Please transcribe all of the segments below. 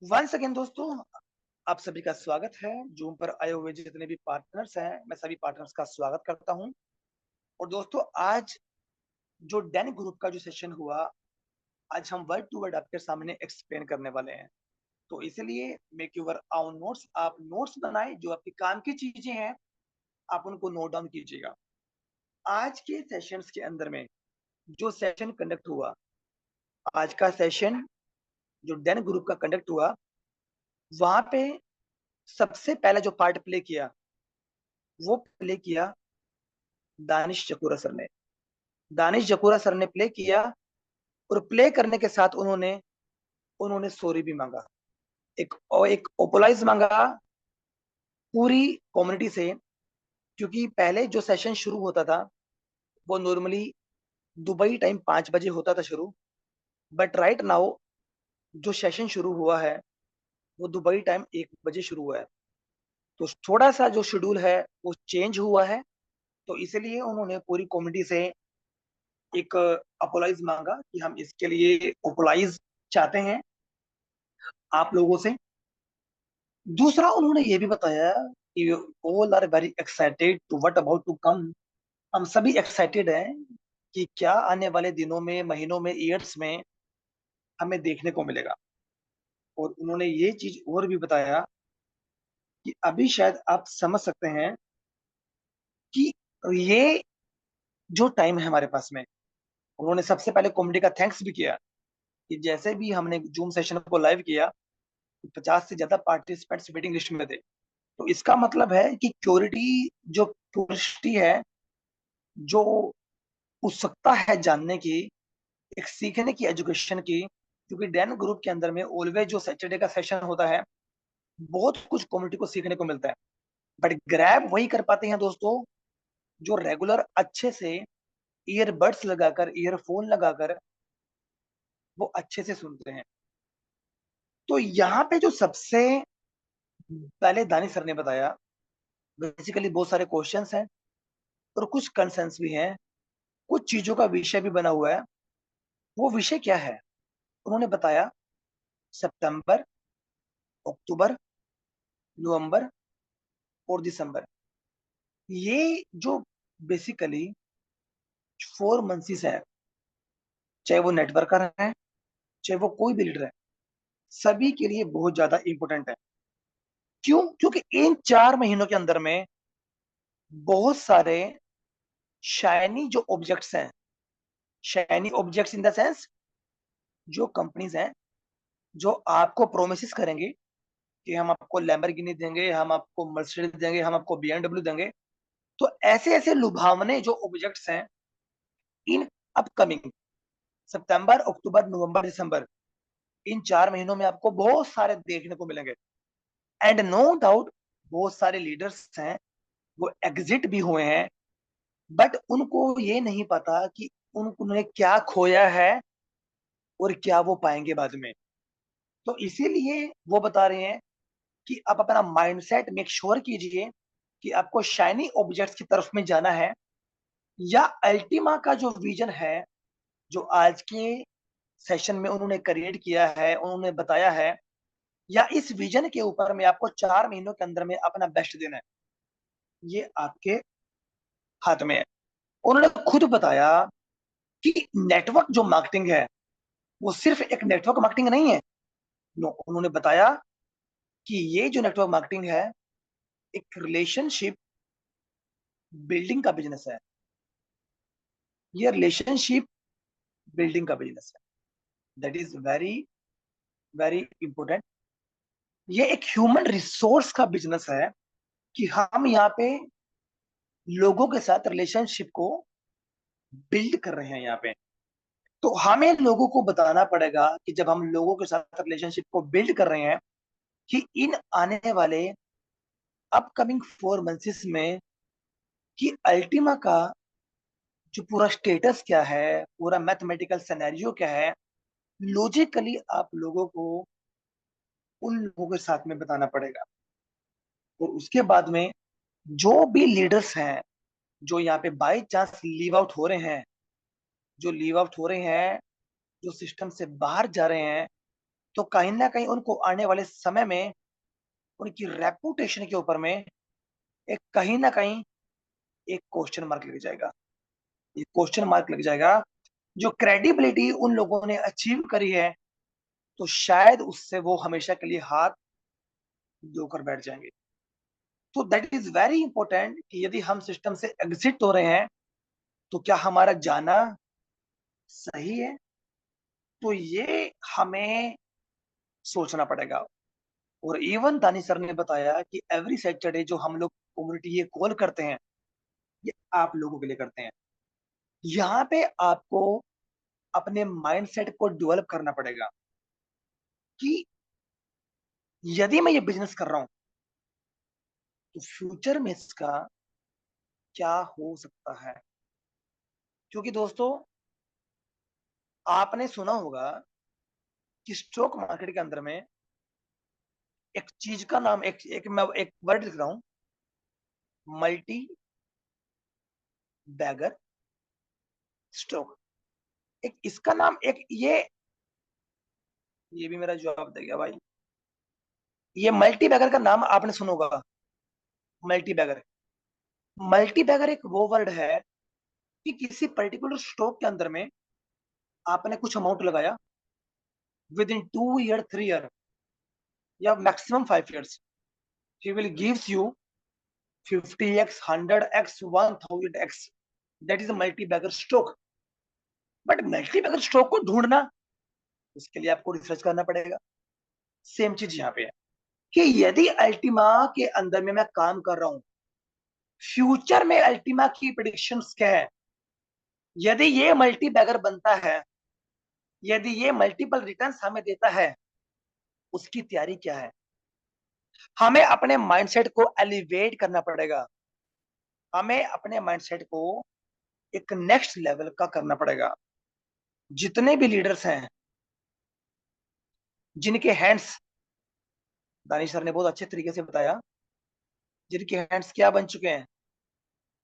Once again दोस्तों, आप सभी का स्वागत है। जूम पर आए हुए जितने भी पार्टनर्स हैं, मैं सभी पार्टनर्स का स्वागत करता हूं। और दोस्तों, आज जो डैन ग्रुप का जो सेशन हुआ, आज हम वर्ड टू वर्ड आपके सामने एक्सप्लेन करने वाले हैं। तो इसलिए मेक योर आउन नोट्स, आप नोट्स बनाए, जो आपके काम की चीजें हैं आप उनको नोट डाउन कीजिएगा। आज के सेशंस के अंदर में जो सेशन कंडक्ट हुआ, आज का सेशन जो डैन ग्रुप का कंडक्ट हुआ, वहां पे सबसे पहला जो पार्ट प्ले किया, वो प्ले किया दानिश जकूरा सर ने। दानिश जकूरा सर ने प्ले किया, और प्ले करने के साथ उन्होंने उन्होंने सॉरी भी मांगा, एक ओपोलाइज मांगा पूरी कम्युनिटी से। क्योंकि पहले जो सेशन शुरू होता था, वो नॉर्मली दुबई टाइम 5 बजे होता था शुरू। बट राइट नाउ जो सेशन शुरू हुआ है, वो दुबई टाइम 1 बजे शुरू हुआ है। तो थोड़ा सा जो शेड्यूल है वो चेंज हुआ है। तो इसलिए उन्होंने पूरी कम्युनिटी से एक अपोलाइज मांगा कि हम इसके लिए अपोलाइज चाहते हैं आप लोगों से। दूसरा, उन्होंने ये भी बताया कि all are very excited to what about to come. हम सभी एक्साइटेड हैं कि क्या आने वाले दिनों में, महीनों में, ईयर्स में हमें देखने को मिलेगा। और उन्होंने ये चीज और भी बताया कि अभी शायद आप समझ सकते हैं कि ये जो टाइम है हमारे पास में। उन्होंने सबसे पहले कॉमेडी का थैंक्स भी किया कि जैसे भी हमने जूम सेशन को लाइव किया, 50 से ज्यादा पार्टिसिपेंट्स वेटिंग लिस्ट में थे। तो इसका मतलब है कि क्यूरिटी, जो क्यूरियोसिटी है, जो उत्सुकता है जानने की, एक सीखने की, एजुकेशन की। क्योंकि डैन ग्रुप के अंदर में ऑलवेज जो सैटरडे का सेशन होता है, बहुत कुछ कम्युनिटी को सीखने को मिलता है। बट ग्रैब वही कर पाते हैं दोस्तों, जो रेगुलर अच्छे से ईयरबड्स लगाकर, ईयरफोन लगाकर वो अच्छे से सुनते हैं। तो यहाँ पे जो सबसे पहले दानिश सर ने बताया, बेसिकली बहुत सारे क्वेश्चंस हैं और कुछ कंसर्न्स भी हैं, कुछ चीजों का विषय भी बना हुआ है। वो विषय क्या है? उन्होंने बताया सितंबर, अक्टूबर, नवंबर और दिसंबर, ये जो बेसिकली 4 मंथ्स है, चाहे वो नेटवर्कर है, चाहे वो कोई भी लीडर है, सभी के लिए बहुत ज्यादा इंपॉर्टेंट है। क्यों? क्योंकि इन 4 महीनों के अंदर में बहुत सारे शाइनी जो ऑब्जेक्ट्स हैं, shiny objects in the sense, जो कंपनीज हैं जो आपको प्रोमिस करेंगे कि हम आपको लैम्बोर्गिनी देंगे, हम आपको मर्सिडीज देंगे, हम आपको बीएमडब्ल्यू देंगे। तो ऐसे ऐसे लुभावने जो ऑब्जेक्ट्स हैं, इन अपकमिंग सितंबर, अक्टूबर, नवंबर, दिसंबर, इन 4 महीनों में आपको बहुत सारे देखने को मिलेंगे। एंड नो डाउट बहुत सारे लीडर्स हैं वो एग्जिट भी हुए हैं, बट उनको ये नहीं पता कि उन्होंने क्या खोया है और क्या वो पाएंगे बाद में। तो इसीलिए वो बता रहे हैं कि आप अपना माइंडसेट मेक श्योर कीजिए कि आपको शाइनी ऑब्जेक्ट्स की तरफ में जाना है, या अल्टीमा का जो विजन है, जो आज के सेशन में उन्होंने क्रिएट किया है, उन्होंने बताया है, या इस विजन के ऊपर में आपको 4 महीनों के अंदर में अपना बेस्ट देना है, ये आपके हाथ में है। उन्होंने खुद बताया कि नेटवर्क जो मार्केटिंग है, वो सिर्फ एक नेटवर्क मार्केटिंग नहीं है। नो, उन्होंने बताया कि ये जो नेटवर्क मार्केटिंग है, एक रिलेशनशिप बिल्डिंग का बिजनेस है। ये रिलेशनशिप बिल्डिंग का बिजनेस है। That is very very important. ये एक ह्यूमन रिसोर्स का बिजनेस है कि हम यहाँ पे लोगों के साथ रिलेशनशिप को बिल्ड कर रहे हैं यहाँ पे। तो हमें लोगों को बताना पड़ेगा कि जब हम लोगों के साथ रिलेशनशिप को बिल्ड कर रहे हैं, कि इन आने वाले अपकमिंग 4 मंथ्स में कि अल्टीमा का जो पूरा स्टेटस क्या है, पूरा मैथमेटिकल सिनेरियो क्या है, लॉजिकली आप लोगों को उन लोगों के साथ में बताना पड़ेगा। और उसके बाद में जो भी लीडर्स हैं, जो यहाँ पे बाई चांस लीव आउट हो रहे हैं, जो लीव आउट हो रहे हैं, जो सिस्टम से बाहर जा रहे हैं, तो कहीं ना कहीं उनको आने वाले समय में उनकी रेपुटेशन के ऊपर में एक कहीं ना कहीं एक क्वेश्चन मार्क लग जाएगा। ये क्वेश्चन मार्क लग जाएगा। जो क्रेडिबिलिटी उन लोगों ने अचीव करी है, तो शायद उससे वो हमेशा के लिए हाथ धोकर बैठ जाएंगे। तो दैट इज वेरी इंपॉर्टेंट कि यदि हम सिस्टम से एग्जिट हो रहे हैं तो क्या हमारा जाना सही है। तो ये हमें सोचना पड़ेगा। और इवन दानी सर ने बताया कि एवरी सैटरडे जो हम लोग कम्युनिटी ये कॉल करते हैं, ये आप लोगों के लिए करते हैं। यहाँ पे आपको अपने माइंडसेट को डेवलप करना पड़ेगा कि यदि मैं ये बिजनेस कर रहा हूं तो फ्यूचर में इसका क्या हो सकता है। क्योंकि दोस्तों, आपने सुना होगा कि स्टॉक मार्केट के अंदर में एक चीज का नाम, मैं एक वर्ड लिख रहा हूं, मल्टी बैगर स्टॉक। एक इसका नाम, एक ये भी मेरा जवाब दे गया भाई। ये मल्टी बैगर का नाम आपने सुना होगा। मल्टी बैगर, मल्टी बैगर एक वो वर्ड है कि किसी पर्टिकुलर स्टॉक के अंदर में आपने कुछ अमाउंट लगाया, विद इन 2 ईयर, 3 ईयर, या maximum 5 years, he will gives you 50x, 100x, 1000x। That is multi bagger stock. But multi bagger stock को ढूंढना, उसके लिए आपको रिसर्च करना पड़ेगा। सेम चीज यहाँ पे है कि यदि अल्टीमा के अंदर में मैं काम कर रहा हूं, फ्यूचर में अल्टीमा की प्रिडिक्शंस क्या है, यदि ये मल्टी बैगर बनता है, यदि ये मल्टीपल रिटर्न्स हमें देता है, उसकी तैयारी क्या है। हमें अपने माइंडसेट को एलिवेट करना पड़ेगा। हमें अपने माइंडसेट को एक नेक्स्ट लेवल का करना पड़ेगा। जितने भी लीडर्स हैं जिनके हैंड्स, दानिश सर ने बहुत अच्छे तरीके से बताया, जिनके हैंड्स क्या बन चुके हैं,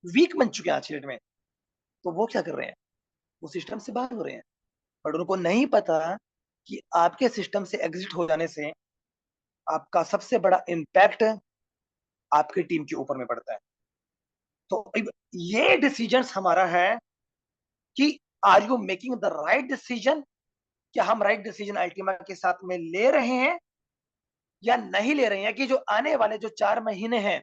वीक बन चुके हैं आज की डेट में, तो वो क्या कर रहे हैं, वो सिस्टम से बाहर हो रहे हैं। बट उनको नहीं पता कि आपके सिस्टम से एग्जिट हो जाने से आपका सबसे बड़ा इम्पैक्ट आपकी टीम के ऊपर में पड़ता है। तो अब ये डिसीजन हमारा है कि are you making the right decision. क्या हम राइट डिसीजन अल्टीमा के साथ में ले रहे हैं या नहीं ले रहे हैं, कि जो आने वाले जो 4 महीने हैं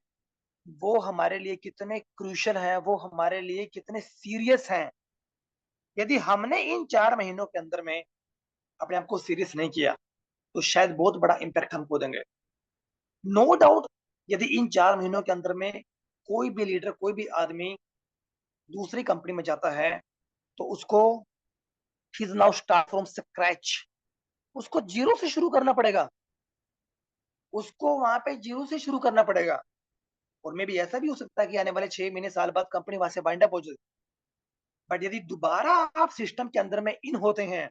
वो हमारे लिए कितने क्रूशल हैं, वो हमारे लिए कितने सीरियस हैं। यदि हमने इन 4 महीनों के अंदर में अपने आप को सीरियस नहीं किया, तो शायद बहुत बड़ा इम्पैक्ट हमको देंगे। नो डाउट, यदि इन 4 महीनों के अंदर में कोई भी लीडर, कोई भी आदमी दूसरी कंपनी में जाता है, तो उसको his now start from scratch. उसको जीरो से शुरू करना पड़ेगा। उसको वहां पे जीरो से शुरू करना पड़ेगा। और मे भी ऐसा भी हो सकता है कि आने वाले 6 महीने, साल बाद कंपनी वहां से बाइंड अप हो जाए। बट यदि दोबारा आप सिस्टम के अंदर में इन होते हैं,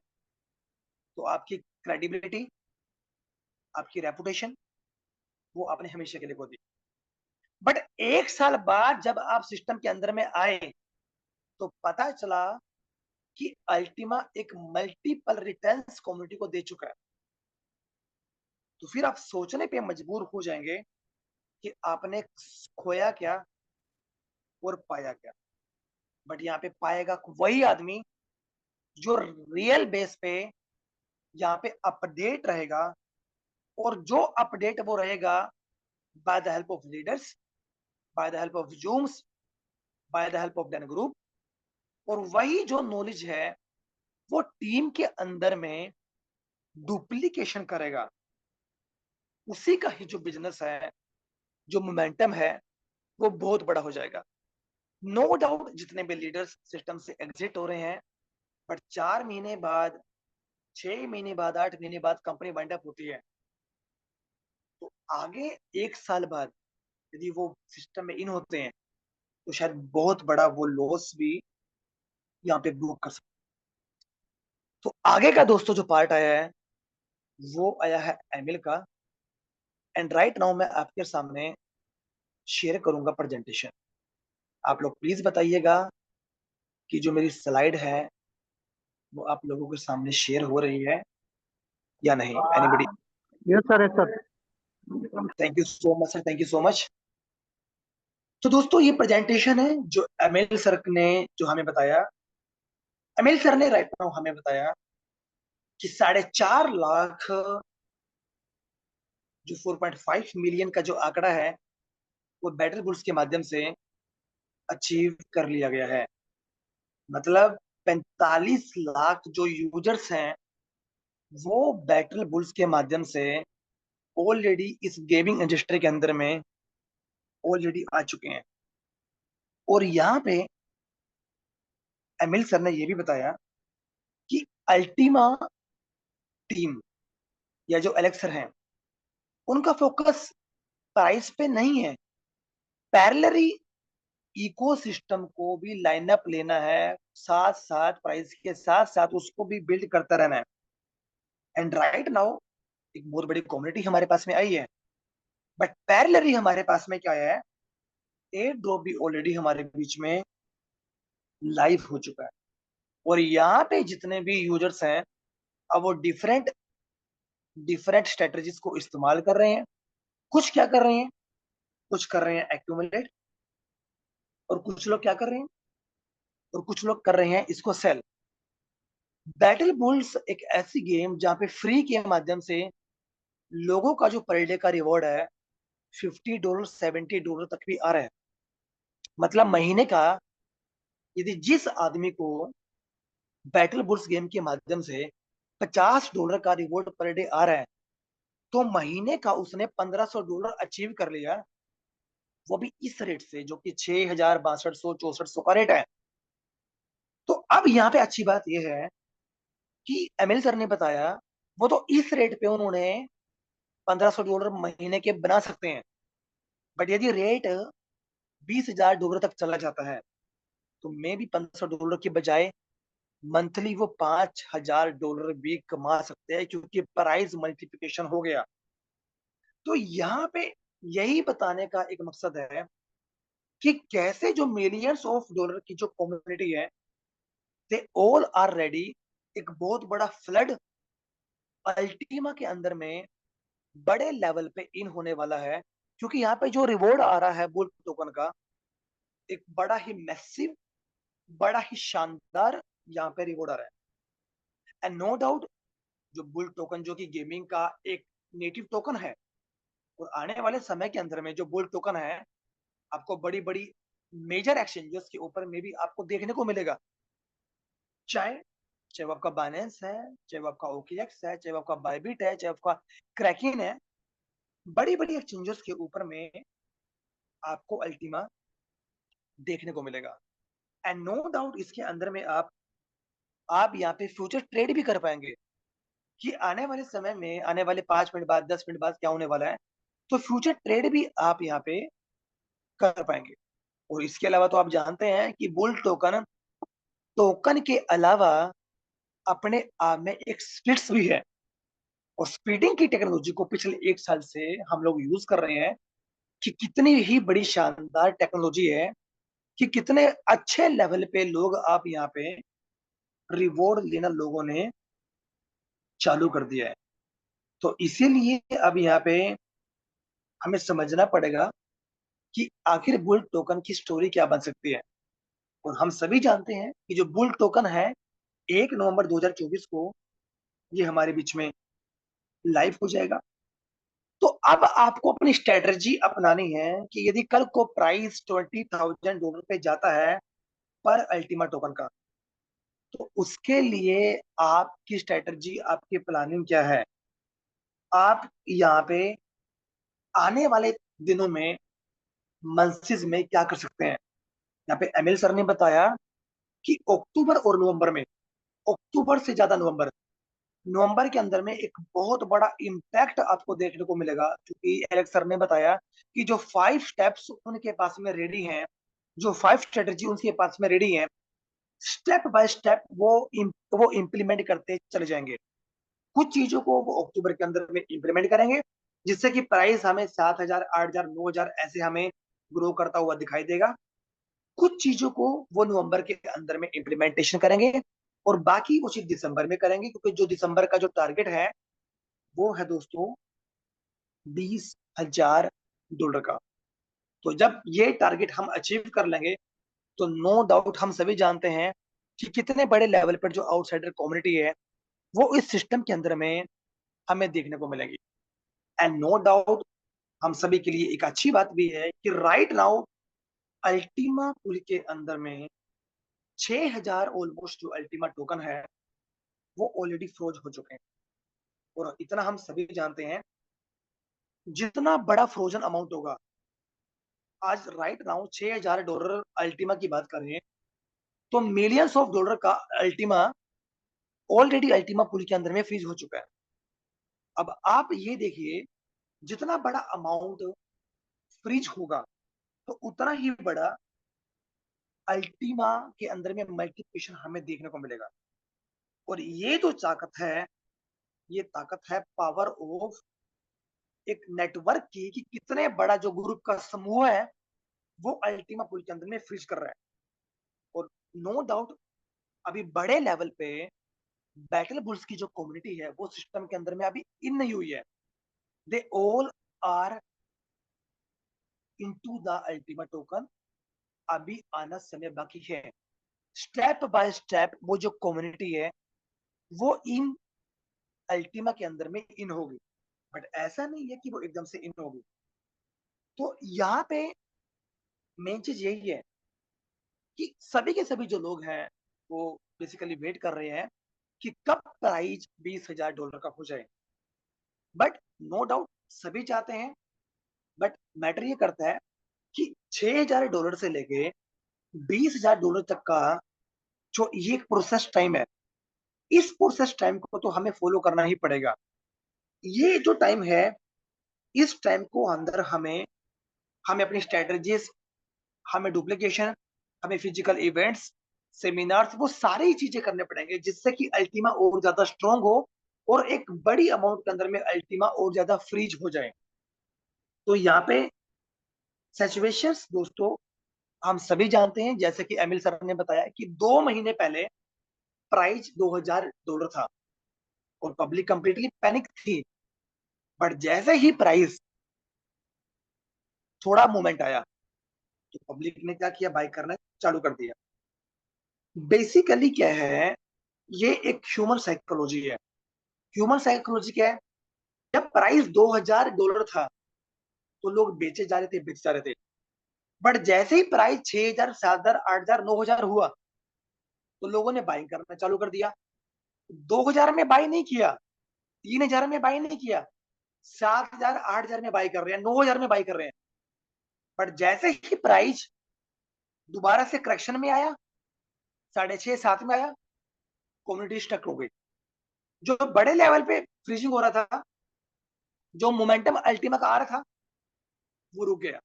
तो आपकी क्रेडिबिलिटी, आपकी रेपुटेशन, वो आपने हमेशा के लिए खो दी। बट 1 साल बाद जब आप सिस्टम के अंदर में आए, तो पता चला कि अल्टीमा एक मल्टीपल रिटर्न्स कम्युनिटी को दे चुका है। तो फिर आप सोचने पे मजबूर हो जाएंगे कि आपने खोया क्या और पाया क्या। बट यहाँ पे पाएगा वही आदमी जो रियल बेस पे यहाँ पे अपडेट रहेगा। और जो अपडेट वो रहेगा by the help of leaders, by the help of Zooms, by the help of Dan group. और वही जो नॉलेज है वो टीम के अंदर में डुप्लीकेशन करेगा। उसी का ही जो बिजनेस है, जो मोमेंटम है, वो बहुत बड़ा हो जाएगा। नो डाउट, जितने भी लीडर्स सिस्टम से एग्जिट हो रहे हैं, बट 4 महीने बाद, 6 महीने बाद, 8 महीने बाद कंपनी वाइंड अप होती है, तो आगे 1 साल बाद यदि वो सिस्टम में इन होते हैं, तो शायद बहुत बड़ा वो लॉस भी यहाँ पे बुक कर सकते। तो आगे का दोस्तों जो पार्ट आया है, वो आया है एमिल का। एंड राइट नाउ मैं आपके सामने शेयर करूंगा प्रेजेंटेशन। आप लोग प्लीज बताइएगा कि जो मेरी स्लाइड है वो आप लोगों के सामने शेयर हो रही है या नहीं? Anybody? Yes sir, yes sir. Thank you so much sir, thank you so much. तो दोस्तों ये प्रेजेंटेशन है जो एमएल सर ने जो हमें बताया। एमएल सर ने राइट नाउ हमें बताया कि 4.5 लाख जो 4.5 मिलियन का जो आंकड़ा है वो बैटल बुल्स के माध्यम से अचीव कर लिया गया है। मतलब 45 लाख जो यूजर्स हैं वो बैटल बुल्स के माध्यम से ऑलरेडी इस गेमिंग इंडस्ट्री के अंदर में ऑलरेडी आ चुके हैं। और यहाँ पे एमिल सर ने ये भी बताया कि अल्टीमा टीम या जो एलेक्सर हैं उनका फोकस प्राइस पे नहीं है, पैरेलली इकोसिस्टम को भी लाइनअप लेना है, साथ साथ प्राइस के साथ साथ उसको भी बिल्ड करता रहना है। एंड राइट नाउ एक बहुत बड़ी कम्युनिटी हमारे पास में आई है, बट पैरेलली हमारे पास में क्या है, एयर ड्रॉप भी ऑलरेडी हमारे बीच में लाइव हो चुका है। और यहाँ पे जितने भी यूजर्स हैं अब वो डिफरेंट डिफरेंट स्ट्रेटजीज को इस्तेमाल कर रहे हैं। कुछ क्या कर रहे हैं, कुछ कर रहे हैं एक्यूमुलेट, और कुछ लोग क्या कर रहे हैं, और कुछ लोग कर रहे हैं इसको सेल। बैटल बुल्स एक ऐसी गेम जहां पे फ्री के माध्यम से लोगों का जो पर डे का रिवॉर्ड है $50 $70 तक भी आ रहा है। मतलब महीने का यदि जिस आदमी को बैटल बुल्स गेम के माध्यम से $50 का रिवॉर्ड पर डे आ रहा है तो महीने का उसने $1500 अचीव कर लिया, वो भी इस रेट से जो कि 6000 6200 6400 का रेट है। तो अब यहाँ पे अच्छी बात यह है कि एमएल सर ने बताया वो तो इस रेट पे उन्होंने $1500 महीने के बना सकते हैं, बट यदि रेट $20,000 तक चला जाता है तो मे भी $1500 की बजाय मंथली वो $5000 भी कमा सकते हैं, क्योंकि प्राइस मल्टीप्लिकेशन हो गया। तो यहाँ पे यही बताने का एक मकसद है कि कैसे जो मिलियंस ऑफ डॉलर की जो कम्युनिटी है दे ऑल आर रेडी, एक बहुत बड़ा फ्लड अल्टीमा के अंदर में बड़े लेवल पे इन होने वाला है। क्योंकि यहाँ पे जो रिवॉर्ड आ रहा है बुल टोकन का, एक बड़ा ही मैसिव, बड़ा ही शानदार यहाँ पे रिवॉर्ड आ रहा है। एंड नो डाउट जो बुल टोकन जो कि गेमिंग का एक नेटिव टोकन है, और आने वाले समय के अंदर में जो बुल टोकन है आपको बड़ी बड़ी मेजर एक्सचेंजेस के ऊपर में भी आपको देखने को मिलेगा। चाहे चाहे वो आपका बाइनेंस है, चाहे वो आपका ओकेएक्स है, चाहे वो आपका बायबिट है, चाहे आपका क्रैकिन है, बड़ी बड़ी एक्सचेंजेस के ऊपर में आपको अल्टीमा देखने को मिलेगा। एंड नो डाउट इसके अंदर में आप यहाँ पे फ्यूचर ट्रेड भी कर पाएंगे कि आने वाले समय में, आने वाले 5 मिनट बाद, 10 मिनट बाद क्या होने वाला है, तो फ्यूचर ट्रेड भी आप यहाँ पे कर पाएंगे। और इसके अलावा तो आप जानते हैं कि बुल टोकन टोकन के अलावा अपने आप में एक स्प्लिट्स भी है। और स्पीडिंग की टेक्नोलॉजी को पिछले 1 साल से हम लोग यूज कर रहे हैं कि कितनी ही बड़ी शानदार टेक्नोलॉजी है, कि कितने अच्छे लेवल पे लोग आप यहाँ पे रिवॉर्ड लेना लोगों ने चालू कर दिया है। तो इसीलिए अब यहाँ पे हमें समझना पड़ेगा कि आखिर बुल टोकन की स्टोरी क्या बन सकती है। और हम सभी जानते हैं कि जो बुल टोकन है 1 नवंबर 2024 को ये हमारे बीच में लाइव हो जाएगा। तो अब आपको अपनी स्ट्रेटजी अपनानी है कि यदि कल को प्राइस $20,000 पे जाता है पर अल्टीमा टोकन का, तो उसके लिए आपकी स्ट्रेटजी, आपकी प्लानिंग क्या है। आप यहाँ पे आने वाले दिनों में, मंथ्स में क्या कर सकते हैं। यहाँ पे एमएल सर ने बताया कि अक्टूबर और नवंबर में, अक्टूबर से ज्यादा नवंबर, नवंबर के अंदर में एक बहुत बड़ा इम्पैक्ट आपको देखने को मिलेगा, क्योंकि एलेक्स सर ने बताया कि जो 5 स्टेप्स उनके पास में रेडी हैं, जो 5 स्ट्रेटेजी उनके पास में रेडी हैं, स्टेप बाय स्टेप वो इम्प्लीमेंट करते चले जाएंगे। कुछ चीजों को वो अक्टूबर के अंदर में इम्प्लीमेंट करेंगे, जिससे कि प्राइस हमें 7,000 8,000 9,000 ऐसे हमें ग्रो करता हुआ दिखाई देगा। कुछ चीजों को वो नवंबर के अंदर में इम्प्लीमेंटेशन करेंगे, और बाकी वो चीज दिसंबर में करेंगे, क्योंकि जो दिसंबर का जो टारगेट है वो है दोस्तों $20,000 का। तो जब ये टारगेट हम अचीव कर लेंगे, तो नो डाउट हम सभी जानते हैं कि कितने बड़े लेवल पर जो आउटसाइडर कम्युनिटी है, वो इस सिस्टम के अंदर में हमें देखने को मिलेगी। एंड नो डाउट हम सभी के लिए एक अच्छी बात भी है कि राइट नाउ अल्टीमा पुल के अंदर में 6,000 ऑलमोस्ट जो अल्टीमा टोकन है, वो ऑलरेडी फ्रोज हो चुके हैं। और इतना हम सभी जानते हैं, जितना बड़ा फ्रोजन अमाउंट होगा, आज राइट नाउ $6,000 अल्टीमा की बात करें, तो मिलियंस ऑफ डॉलर का अल्टीमा ऑलरेडी अल्टीमा पुल के अंदर में फ्रीज हो चुका है। अब आप ये देखिए, जितना बड़ा अमाउंट फ्रीज होगा, तो उतना ही बड़ा अल्टीमा के अंदर में मल्टीप्लिकेशन हमें देखने को मिलेगा। और ये जो ताकत है, ये ताकत है पावर ऑफ एक नेटवर्क की, कि कितने बड़ा जो ग्रुप का समूह है, वो अल्टीमा पुल के अंदर में फ्रीज कर रहा है। और नो डाउट अभी बड़े लेवल पे बैटल बुल्स की जो कम्युनिटी है, वो सिस्टम के अंदर में अभी इन नहीं हुई है। They all are into the Ultima token. अभी आना समय बाकी है। स्टेप बाय स्टेप वो जो कम्युनिटी है, वो इन अल्टीमा के अंदर में इन होगी। बट ऐसा नहीं है कि वो एकदम से इन होगी। तो यहाँ पे मेन चीज यही है कि सभी के सभी जो लोग हैं, वो बेसिकली वेट कर रहे हैं कि कब प्राइस $20,000 का हो जाए। बट नो डाउट सभी चाहते हैं, बट मैटर ये करता है कि $6,000 से लेके $20,000 तक का जो ये प्रोसेस टाइम है, इस प्रोसेस टाइम को तो हमें फॉलो करना ही पड़ेगा। ये जो टाइम है, इस टाइम को अंदर हमें हमें अपनी स्ट्रेटजीज, हमें डुप्लीकेशन, हमें फिजिकल इवेंट्स, सेमिनार्स, वो सारी चीजें करने पड़ेंगे, जिससे कि अल्टीमा और ज्यादा स्ट्रांग हो और एक बड़ी अमाउंट के अंदर में अल्टीमा और ज्यादा फ्रीज हो जाए। तो यहाँ पे सिचुएशंस दोस्तों हम सभी जानते हैं, जैसे कि एमिल सर ने बताया कि 2 महीने पहले प्राइस $2,000 था और पब्लिक कंप्लीटली पैनिक थी। बट जैसे ही प्राइस थोड़ा मूवमेंट आया, तो पब्लिक ने क्या किया, बाय करना चालू कर दिया। बेसिकली क्या है, ये एक ह्यूमन साइकोलॉजी है। ह्यूमन साइकोलॉजी क्या है, जब प्राइस $2,000 था, तो लोग बेचे जा रहे थे, बेचे जा रहे थे। बट जैसे ही प्राइस 6,000, 7,000, 8,000, 9,000 हुआ, तो लोगों ने बाइंग करना चालू कर दिया। 2,000 में बाई नहीं किया, 3,000 में बाई नहीं किया, 7,000, 8,000 में बाई कर रहे हैं, 9,000 में बाई कर रहे हैं। बट जैसे ही प्राइस दोबारा से करेक्शन में आया, 6.5, 7 में आया, कम्युनिटी स्टक हो गई। जो बड़े लेवल पे फ्रीजिंग हो रहा था, जो मोमेंटम अल्टीमा का आ रहा था, वो रुक गया।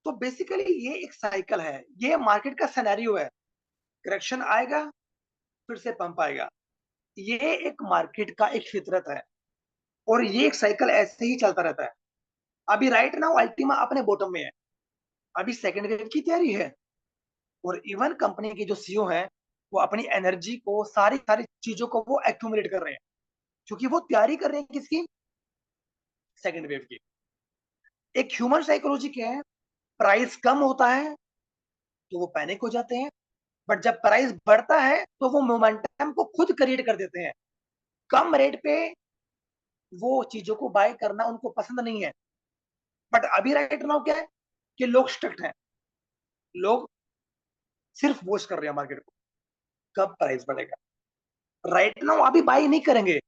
तो बेसिकली ये एक साइकिल है, ये मार्केट का सिनेरियो है। करेक्शन आएगा, फिर से पंप आएगा। ये एक मार्केट का एक फितरत है, और ये एक साइकिल ऐसे ही चलता रहता है। अभी राइट नाउ अल्टीमा अपने बॉटम में है, अभी सेकंड वेव की तैयारी है। और इवन कंपनी के जो सीईओ हैं, वो अपनी एनर्जी को, सारी सारी चीजों को वो एक्यूमुलेट कर रहे हैं, क्योंकि वो तैयारी कर रहे हैं किसकी, सेकंड वेव की। एक ह्यूमन साइकोलॉजी क्या है, प्राइस कम होता है तो वो पैनिक हो जाते हैं। बट जब प्राइस बढ़ता है, तो वो मोमेंटम को खुद क्रिएट कर देते हैं। कम रेट पे वो चीजों को बाय करना उनको पसंद नहीं है। बट अभी राइट नाउ क्या है, कि लोग स्ट्रिक्ट हैं, लोग सिर्फ वॉच कर रहे हैं मार्केट को, कब प्राइस बढ़ेगा। राइट नाउ अभी बाय नहीं करेंगे,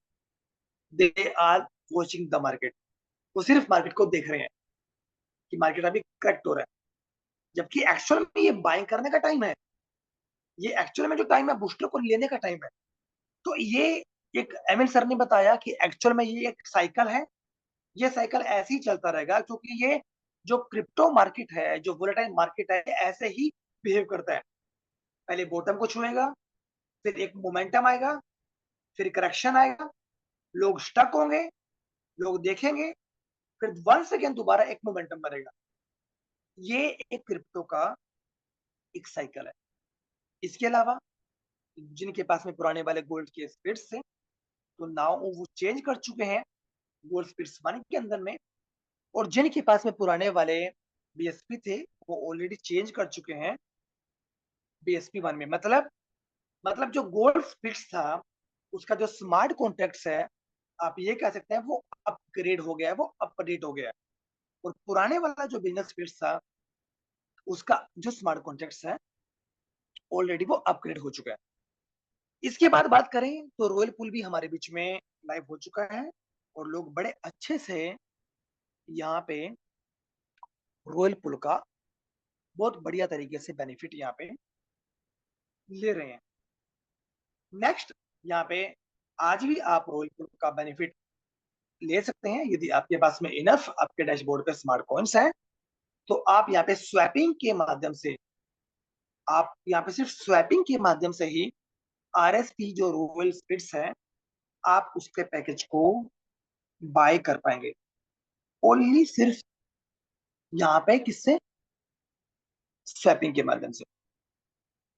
they are watching the market. वो सिर्फ मार्केट को देख रहे हैं कि मार्केट अभी करेक्ट हो रहा है, जबकि एक्चुअल में ये बाइंग करने का टाइम है। ये एक्चुअल में जो टाइम है, बूस्टर को लेने का टाइम है। तो ये एक एमिल सर ने बताया कि एक्चुअल में ये एक साइकिल है। ये साइकिल ऐसे ही चलता रहेगा, क्योंकि ये जो क्रिप्टो मार्केट है, जो वोलेटाइल मार्केट है, ऐसे ही बिहेव करता है। पहले बॉटम को छुएगा, फिर एक मोमेंटम आएगा, फिर करेक्शन आएगा, लोग स्टक होंगे, लोग देखेंगे, फिर वंस अगेन दोबारा एक मोमेंटम बनेगा। ये एक क्रिप्टो का एक साइकिल है। इसके अलावा जिनके पास में पुराने वाले गोल्ड के स्पिरिट्स थे, तो नाउ वो चेंज कर चुके हैं, गोल्ड स्पिरिट्स वन के अंदर में, और जिनके पास में पुराने वाले बीएसपी थे वो ऑलरेडी चेंज कर चुके हैं बीएसपी वन में। मतलब जो गोल्ड स्पिरिट्स था उसका जो स्मार्ट कॉन्ट्रैक्ट्स है, आप ये कह सकते हैं वो अपग्रेड हो गया है, वो अपडेट हो गया है। और पुराने वाला जो बिजनेस स्पिरिट्स था उसका जो स्मार्ट कॉन्ट्रैक्ट्स है ऑलरेडी वो अपग्रेड हो चुका है। इसके बाद बात करें तो रॉयल पूल भी हमारे बीच में लाइव हो चुका है, और लोग बड़े अच्छे से यहाँ पे रॉयल पूल का बहुत बढ़िया तरीके से बेनिफिट यहाँ पे ले रहे हैं। नेक्स्ट, यहाँ पे आज भी आप रॉयल पूल का बेनिफिट ले सकते हैं यदि आपके पास में इनफ आपके डैशबोर्ड पे स्मार्ट कॉइन्स है, तो आप यहाँ पे स्वैपिंग के माध्यम से, आप यहाँ पे सिर्फ स्वैपिंग के माध्यम से ही आरएसपी जो रॉयल स्पिरिट्स है आप उसके पैकेज को बाय कर पाएंगे, ओनली सिर्फ यहाँ पे किससे, स्वैपिंग के माध्यम से।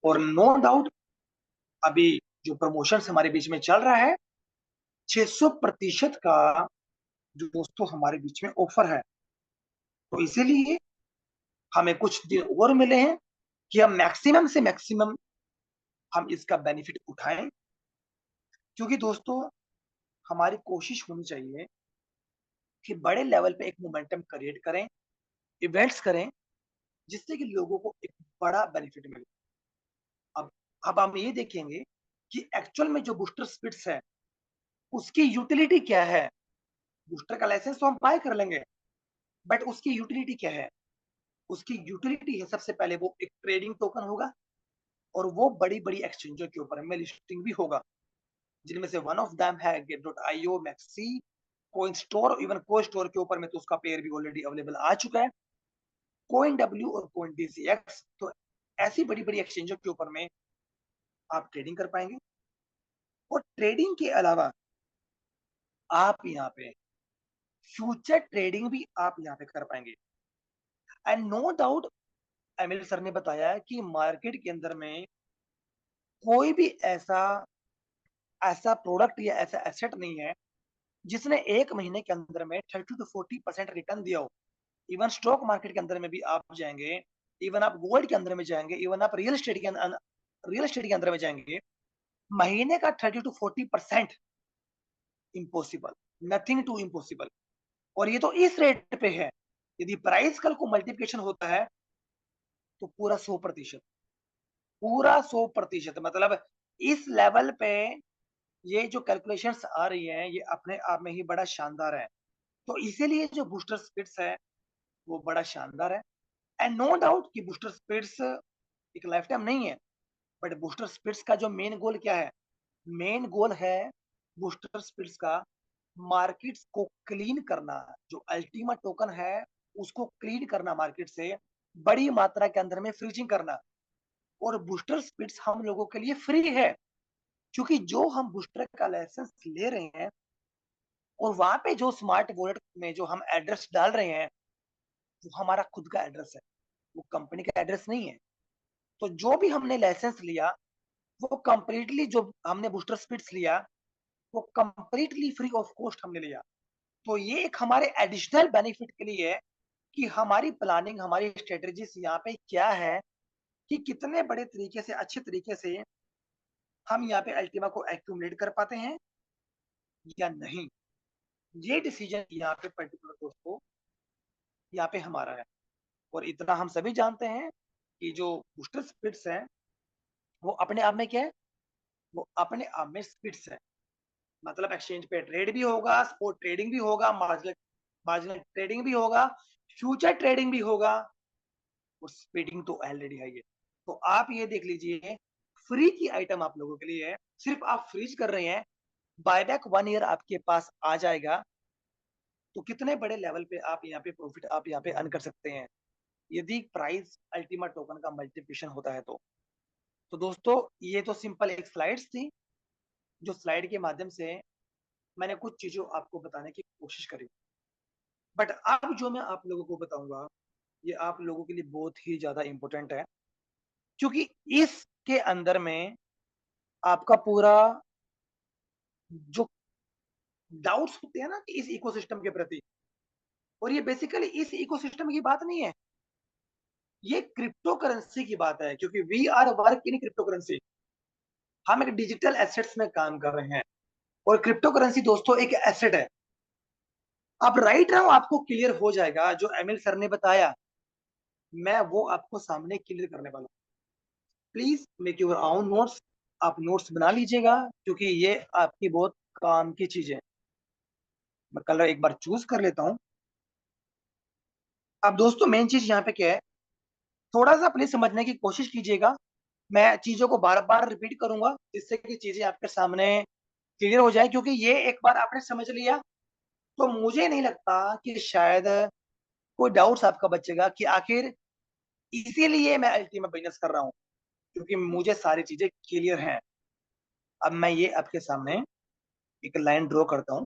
और नो डाउट अभी जो प्रमोशन हमारे बीच में चल रहा है 600% का जो दोस्तों हमारे बीच में ऑफर है, तो इसीलिए हमें कुछ दिन और मिले हैं कि हम मैक्सिमम से मैक्सिमम हम इसका बेनिफिट उठाएं। क्योंकि दोस्तों हमारी कोशिश होनी चाहिए कि बड़े लेवल पे एक मोमेंटम क्रिएट करें, इवेंट्स करें, जिससे कि लोगों को एक बड़ा बेनिफिट मिले। अब अब हम ये देखेंगे कि एक्चुअल में जो बूस्टर स्पिरिट्स है उसकी यूटिलिटी क्या है। बूस्टर का लाइसेंस तो हम बाय कर लेंगे, बट उसकी यूटिलिटी क्या है? उसकी यूटिलिटी है सबसे पहले वो एक ट्रेडिंग टोकन होगा, और वो बड़ी बड़ी एक्सचेंजर के ऊपर में लिस्टिंग भी होगा, जिनमें से वन ऑफ दैम है गेट.io, Maxi, coin store, even coin store के ऊपर में तो उसका पेयर भी ऑलरेडी अवेलेबल आ चुका है, कोइन डब्ल्यू और कोइन डीसीएक्स। तो ऐसी बड़ी बड़ी एक्सचेंजर के ऊपर में आप ट्रेडिंग कर पाएंगे। और ट्रेडिंग के अलावा आप यहाँ पे फ्यूचर ट्रेडिंग भी आप यहाँ पे कर पाएंगे। And no doubt ML sir ने बताया कि मार्केट के अंदर में कोई भी ऐसा ऐसा प्रोडक्ट या ऐसा एसेट नहीं है जिसने एक महीने के अंदर में 30 to 40% रिटर्न दिया हो। इवन स्टॉक मार्केट के अंदर में भी आप जाएंगे, इवन आप गोल्ड के अंदर में जाएंगे, इवन आप रियल एस्टेट के अंदर में जाएंगे, महीने का 30 to 40% impossible, nothing to impossible. और ये तो इस रेट पे है, यदि प्राइस कल को मल्टीप्लिकेशन होता है तो पूरा 100%, पूरा 100%। मतलब इस लेवल पे ये जो कैलकुलेशंस आ रही हैं ये अपने आप में ही बड़ा शानदार है। तो इसीलिए जो बूस्टर स्पिरिट्स है वो बड़ा शानदार है। एंड नो डाउट कि बूस्टर स्पिरिट्स एक लाइफ टाइम नहीं है, बट बूस्टर स्पिरिट्स का जो मेन गोल क्या है? मेन गोल है बूस्टर स्पिरिट्स का मार्केट्स को क्लीन करना, जो अल्टीमा टोकन है उसको क्लीन करना, मार्केट से बड़ी मात्रा के अंदर में फ्रीजिंग करना। और बूस्टर स्पिरिट्स हम लोगों के लिए फ्री है, क्योंकि जो हम बूस्टर का लाइसेंस ले रहे हैं और वहां पे जो स्मार्ट वॉलेट में जो हम एड्रेस डाल रहे हैं वो हमारा खुद का एड्रेस है, वो कंपनी का एड्रेस नहीं है। तो जो भी हमने लाइसेंस लिया वो कंप्लीटली, जो हमने बूस्टर स्पिरिट्स लिया वो कंप्लीटली फ्री ऑफ कॉस्ट हमने लिया। तो ये एक हमारे एडिशनल बेनिफिट के लिए है कि हमारी प्लानिंग, हमारी स्ट्रेटेजीज यहाँ पे क्या है कि कितने बड़े तरीके से, अच्छे तरीके से हम यहाँ पे अल्टीमा को एक्यूमुलेट कर पाते हैं या नहीं। ये डिसीजन यहाँ पे पर्टिकुलर दोस्तों यहाँ पे हमारा है। और इतना हम सभी जानते हैं कि जो बूस्टर स्पिरिट्स है वो अपने आप में क्या है? वो अपने आप में स्पिरिट्स है। मतलब एक्सचेंज पे ट्रेड भी होगा, स्पॉट ट्रेडिंग भी होगा, मार्जिनल मार्जिनल ट्रेडिंग भी होगा, फ्यूचर ट्रेडिंग भी होगा, और स्पीडिंग तो ऑलरेडी है ये। तो आप ये देख लीजिए, फ्री की आइटम आप लोगों के लिए है, सिर्फ आप फ्रीज कर रहे हैं, बायबैक 1 ईयर आपके पास आ जाएगा। तो कितने बड़े लेवल पे आप यहाँ पे प्रॉफिट आप यहाँ पे अर्न कर सकते हैं यदि प्राइस अल्टीमा टोकन का मल्टीप्लिकेशन होता है तो दोस्तों ये तो सिंपल एक स्लाइड्स थी, जो स्लाइड के माध्यम से मैंने कुछ चीजों आपको बताने की कोशिश करी। बट अब जो मैं आप लोगों को बताऊंगा ये आप लोगों के लिए बहुत ही ज्यादा इंपॉर्टेंट है, क्योंकि इसके अंदर में आपका पूरा जो डाउट्स होते हैं ना कि इस इकोसिस्टम के प्रति। और ये बेसिकली इस इकोसिस्टम की बात नहीं है, ये क्रिप्टो करेंसी की बात है, क्योंकि we are work in crypto currency. हम एक डिजिटल एसेट्स में काम कर रहे हैं, और क्रिप्टो करेंसी दोस्तों एक एसेट है। अब राइट नाउ आपको क्लियर हो जाएगा जो एमएल सर ने बताया, मैं वो आपको सामने क्लियर करने वाला हूँ। Please make your own notes, आप नोट्स बना लीजिएगा, क्योंकि ये आपकी बहुत काम की चीज है। मैं कलर एक बार चूज कर लेता हूँ। अब दोस्तों मेन चीज यहाँ पे क्या है, थोड़ा सा प्लीज समझने की कोशिश कीजिएगा। मैं चीजों को बार बार रिपीट करूंगा, जिससे कि चीजें आपके सामने क्लियर हो जाए, क्योंकि ये एक बार आपने समझ लिया तो मुझे नहीं लगता कि शायद कोई डाउट्स आपका बचेगा कि आखिर इसीलिए मैं अल्टीमेट बिजनेस कर रहा हूँ, क्योंकि मुझे सारी चीजें क्लियर हैं। अब मैं ये आपके सामने एक लाइन ड्रॉ करता हूँ।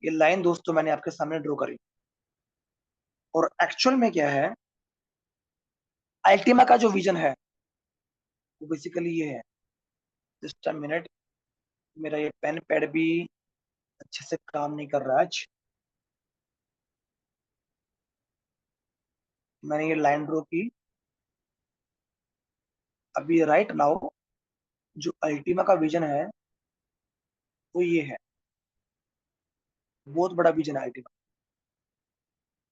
ये लाइन दोस्तों मैंने आपके सामने ड्रॉ करी, और एक्चुअल में क्या है, अल्टीमा का जो विजन है वो बेसिकली ये है। जस्ट अ मिनट, मेरा ये पेन पैड भी अच्छे से काम नहीं कर रहा आज। मैंने ये लाइन ड्रॉ की। अभी राइट नाउ जो अल्टीमा का विजन है वो ये है, बहुत बड़ा विजन है अल्टीमा।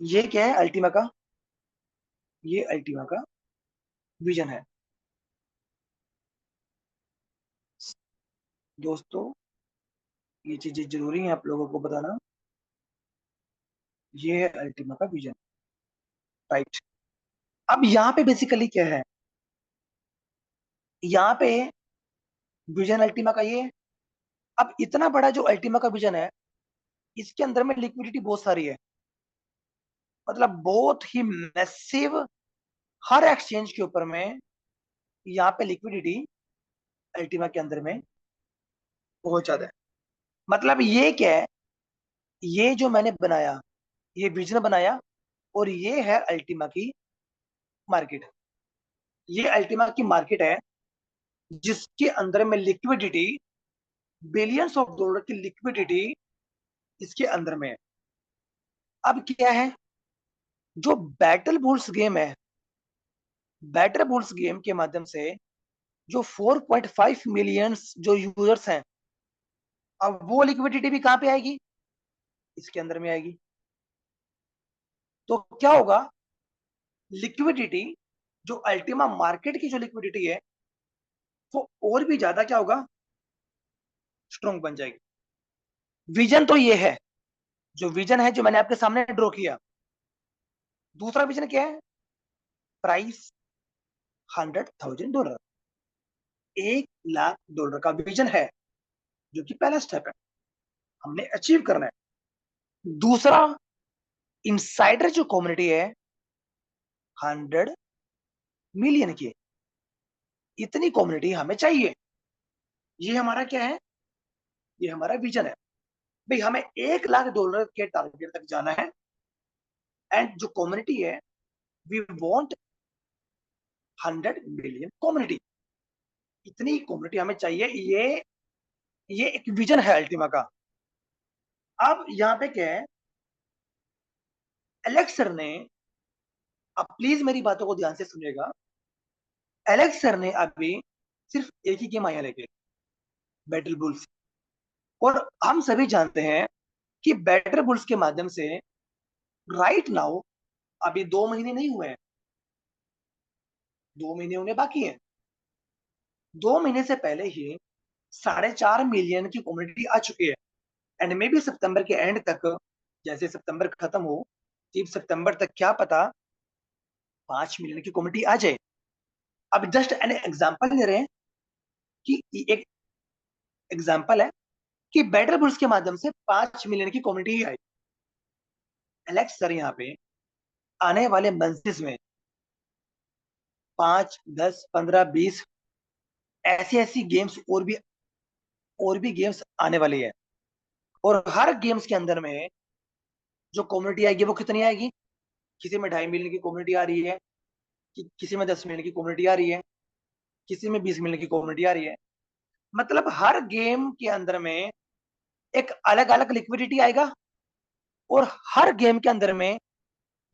ये क्या है अल्टीमा का, ये अल्टीमा का विजन है दोस्तों। ये चीजें जरूरी है आप लोगों को बताना। ये है अल्टीमा का विजन, राइट। अब यहाँ पे बेसिकली क्या है, यहाँ पे विजन अल्टीमा का ये है। अब इतना बड़ा जो अल्टीमा का विजन है, इसके अंदर में लिक्विडिटी बहुत सारी है, मतलब बहुत ही मैसिव। हर एक्सचेंज के ऊपर में यहाँ पे लिक्विडिटी अल्टीमा के अंदर में बहुत ज्यादा है। मतलब ये क्या है, ये जो मैंने बनाया, ये विजन बनाया, और ये है अल्टीमा की मार्केट। ये अल्टीमा की मार्केट है, जिसके अंदर में लिक्विडिटी, बिलियंस ऑफ डॉलर की लिक्विडिटी इसके अंदर में है। अब क्या है, जो बैटल बुल्स गेम है, बैटल बुल्स गेम के माध्यम से जो 4.5 मिलियन जो यूजर्स हैं, अब वो लिक्विडिटी भी कहां पे आएगी, इसके अंदर में आएगी। तो क्या होगा, लिक्विडिटी जो अल्टीमा मार्केट की जो लिक्विडिटी है वो और भी ज्यादा क्या होगा, स्ट्रॉन्ग बन जाएगी। विजन तो ये है, जो विजन है जो मैंने आपके सामने ड्रॉ किया। दूसरा विजन क्या है, प्राइस $100,000, $1,00,000 का विजन है, जो कि पहला स्टेप है, हमने अचीव करना है। दूसरा, इनसाइडर जो कम्युनिटी है 100 मिलियन की, इतनी कम्युनिटी हमें चाहिए। ये हमारा क्या है, ये हमारा विजन है। भाई हमें $1,00,000 के टारगेट तक जाना है, एंड जो कम्युनिटी है, वी वांट 100 मिलियन कम्युनिटी, इतनी कम्युनिटी हमें चाहिए। ये एक विजन है अल्टीमा का। अब यहाँ पे क्या है, एलेक्स सर ने, अब प्लीज मेरी बातों को ध्यान से सुनिएगा। एलेक्स सर ने अभी सिर्फ एक ही गेम आया लेके, बैटल बुल्स। और हम सभी जानते हैं कि बैटल बुल्स के माध्यम से राइट नाउ अभी 2 महीने नहीं हुए हैं, 2 महीने होने बाकी हैं। 2 महीने से पहले ही 4.5 मिलियन की कम्युनिटी आ चुकी है, एंड मे बी सितंबर के एंड तक, जैसे सितंबर खत्म हो, तीन सितंबर तक क्या पता 5 मिलियन की कम्युनिटी आ जाए। अब जस्ट एन एग्जाम्पल ले रहे हैं, कि एक एग्जाम्पल है कि बैटल बुल्स के माध्यम से 5 मिलियन की कम्युनिटी आई। एलेक्स सर यहाँ पे आने वाले मंथ्स में 5, 10, 15, 20 ऐसी ऐसी गेम्स और भी गेम्स आने वाली है। और हर गेम्स के अंदर में जो कम्युनिटी आएगी वो कितनी आएगी, किसी में 2.5 मिलियन की कम्युनिटी आ रही है, किसी में 10 मिलियन की कम्युनिटी आ रही है, किसी में 20 मिलियन की कम्युनिटी आ रही है। मतलब हर गेम के अंदर में एक अलग अलग लिक्विडिटी आएगा, और हर गेम के अंदर में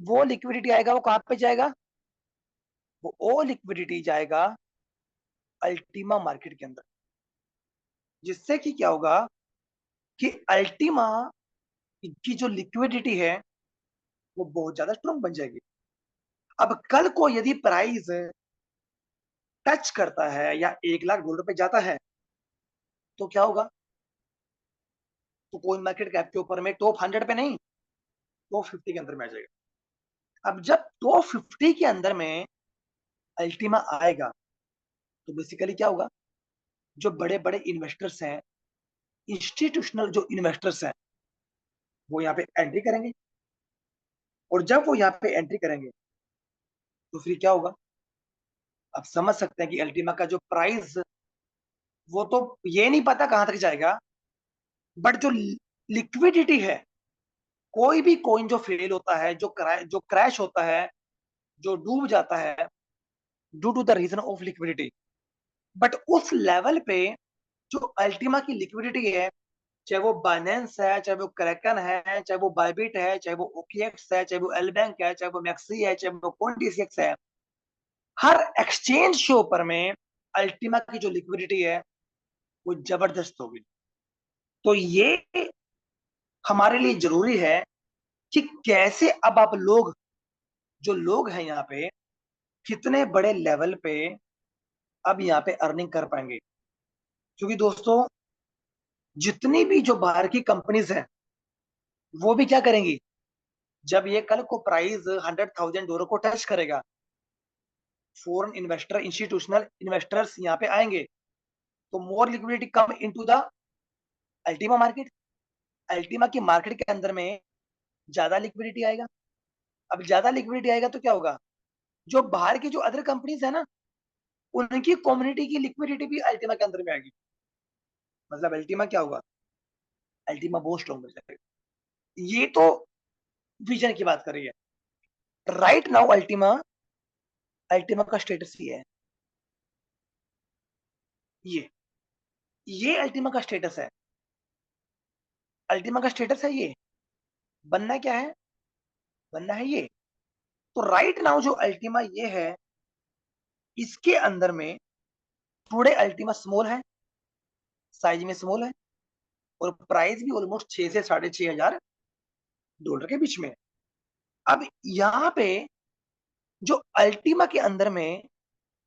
वो लिक्विडिटी आएगा, वो कहां पे जाएगा? वो लिक्विडिटी जाएगा अल्टीमा मार्केट के अंदर, जिससे कि क्या होगा कि अल्टीमा की जो लिक्विडिटी है वो बहुत ज्यादा स्ट्रॉन्ग बन जाएगी। अब कल को यदि प्राइस टच करता है या $1 लाख पे जाता है, तो क्या होगा? तो कोइन मार्केट कैप के ऊपर में टॉप 100 पे नहीं, टॉप 50 के अंदर में आ जाएगा। अब जब टॉप 50 के अंदर में अल्टीमा आएगा, तो बेसिकली क्या होगा? जो बड़े बड़े इन्वेस्टर्स हैं, इंस्टीट्यूशनल जो इन्वेस्टर्स हैं, वो यहाँ पे एंट्री करेंगे, और जब वो यहाँ पे एंट्री करेंगे तो फिर क्या होगा? आप समझ सकते हैं कि अल्टीमा का जो प्राइस, वो तो ये नहीं पता कहां तक जाएगा, बट जो लिक्विडिटी है, कोई भी कॉइन जो फेल होता है, जो क्रैश होता है, जो डूब जाता है due to the reason of liquidity, but उस लेवल पे जो अल्टीमा की लिक्विडिटी है, चाहे वो बाइनेंस है, चाहे वो क्रैकन है, चाहे वो बाइबिट है, चाहे वो ओकेएक्स है, चाहे वो एल बैंक है, चाहे वो मैक्सी है, चाहे वो कॉइनडीसीएक्स है, हर एक्सचेंज के ऊपर में अल्टीमा की जो लिक्विडिटी है वो जबरदस्त होगी। तो ये हमारे लिए जरूरी है कि कैसे अब आप लोग, जो लोग हैं यहाँ पे, कितने बड़े लेवल पे अब यहाँ पे अर्निंग कर पाएंगे। क्योंकि दोस्तों, जितनी भी जो बाहर की कंपनीज हैं, वो भी क्या करेंगी? जब ये कल को प्राइस $100,000 को टच करेगा, फॉरेन इन्वेस्टर, इंस्टीट्यूशनल इन्वेस्टर्स यहाँ पे आएंगे, तो more liquidity come into the ultima market. Ultima की मार्केट के अंदर में ज्यादा लिक्विडिटी आएगा। अब ज्यादा लिक्विडिटी आएगा तो क्या होगा? जो बाहर की जो अदर कंपनीज है ना, उनकी कम्युनिटी की लिक्विडिटी भी अल्टीमा के अंदर में आएगी। मतलब अल्टीमा क्या होगा? अल्टीमा बहुत स्ट्रॉन्ग हो जाएगा। ये तो विजन की बात कर रही है। राइट नाउ अल्टीमा, अल्टीमा का स्टेटस ये है, ये ये अल्टीमा का स्टेटस है। अल्टीमा का स्टेटस है ये। बनना क्या है? बनना है ये। तो राइट नाउ जो अल्टीमा ये है, इसके अंदर में थोड़े अल्टीमा स्मॉल है, साइज में स्मॉल है, और प्राइस भी ऑलमोस्ट 6 से $6,500 के बीच में है। अब यहाँ पे जो अल्टीमा के अंदर में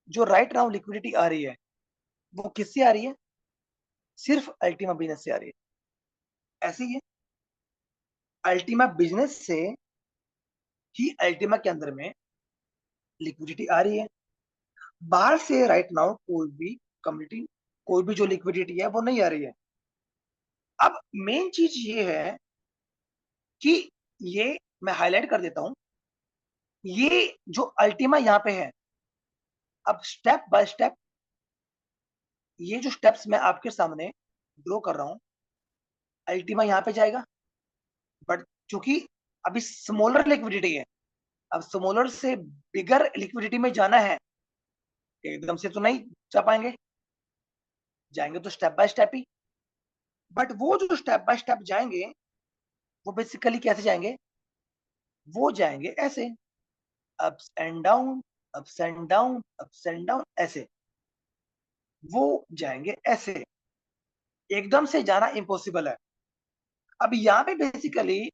जो राइट नाउ लिक्विडिटी आ रही है, वो किससे आ रही है? सिर्फ अल्टीमा बिजनेस से आ रही है। ऐसे ही है, अल्टीमा बिजनेस से ही अल्टीमा के अंदर में लिक्विडिटी आ रही है। बाहर से राइट नाउ कोई भी कम्युनिटी, कोई भी जो लिक्विडिटी है वो नहीं आ रही है। अब मेन चीज ये है कि ये मैं हाईलाइट कर देता हूं, ये जो अल्टीमा यहाँ पे है, अब स्टेप बाय स्टेप ये जो स्टेप्स मैं आपके सामने ड्रॉ कर रहा हूं, अल्टीमा यहाँ पे जाएगा, बट चूंकि अभी स्मॉलर लिक्विडिटी है, अब स्मॉलर से बिगर लिक्विडिटी में जाना है, एकदम से तो नहीं जा पाएंगे, जाएंगे तो step by step he. But वो जो स्टेप बाय स्टेप जाएंगे, वो बेसिकली कैसे जाएंगे? वो जाएंगे ऐसे, ups and down, ups and down, ups and down, ऐसे वो जाएंगे ऐसे। एकदम से जाना इम्पॉसिबल है। अब यहाँ पे बेसिकली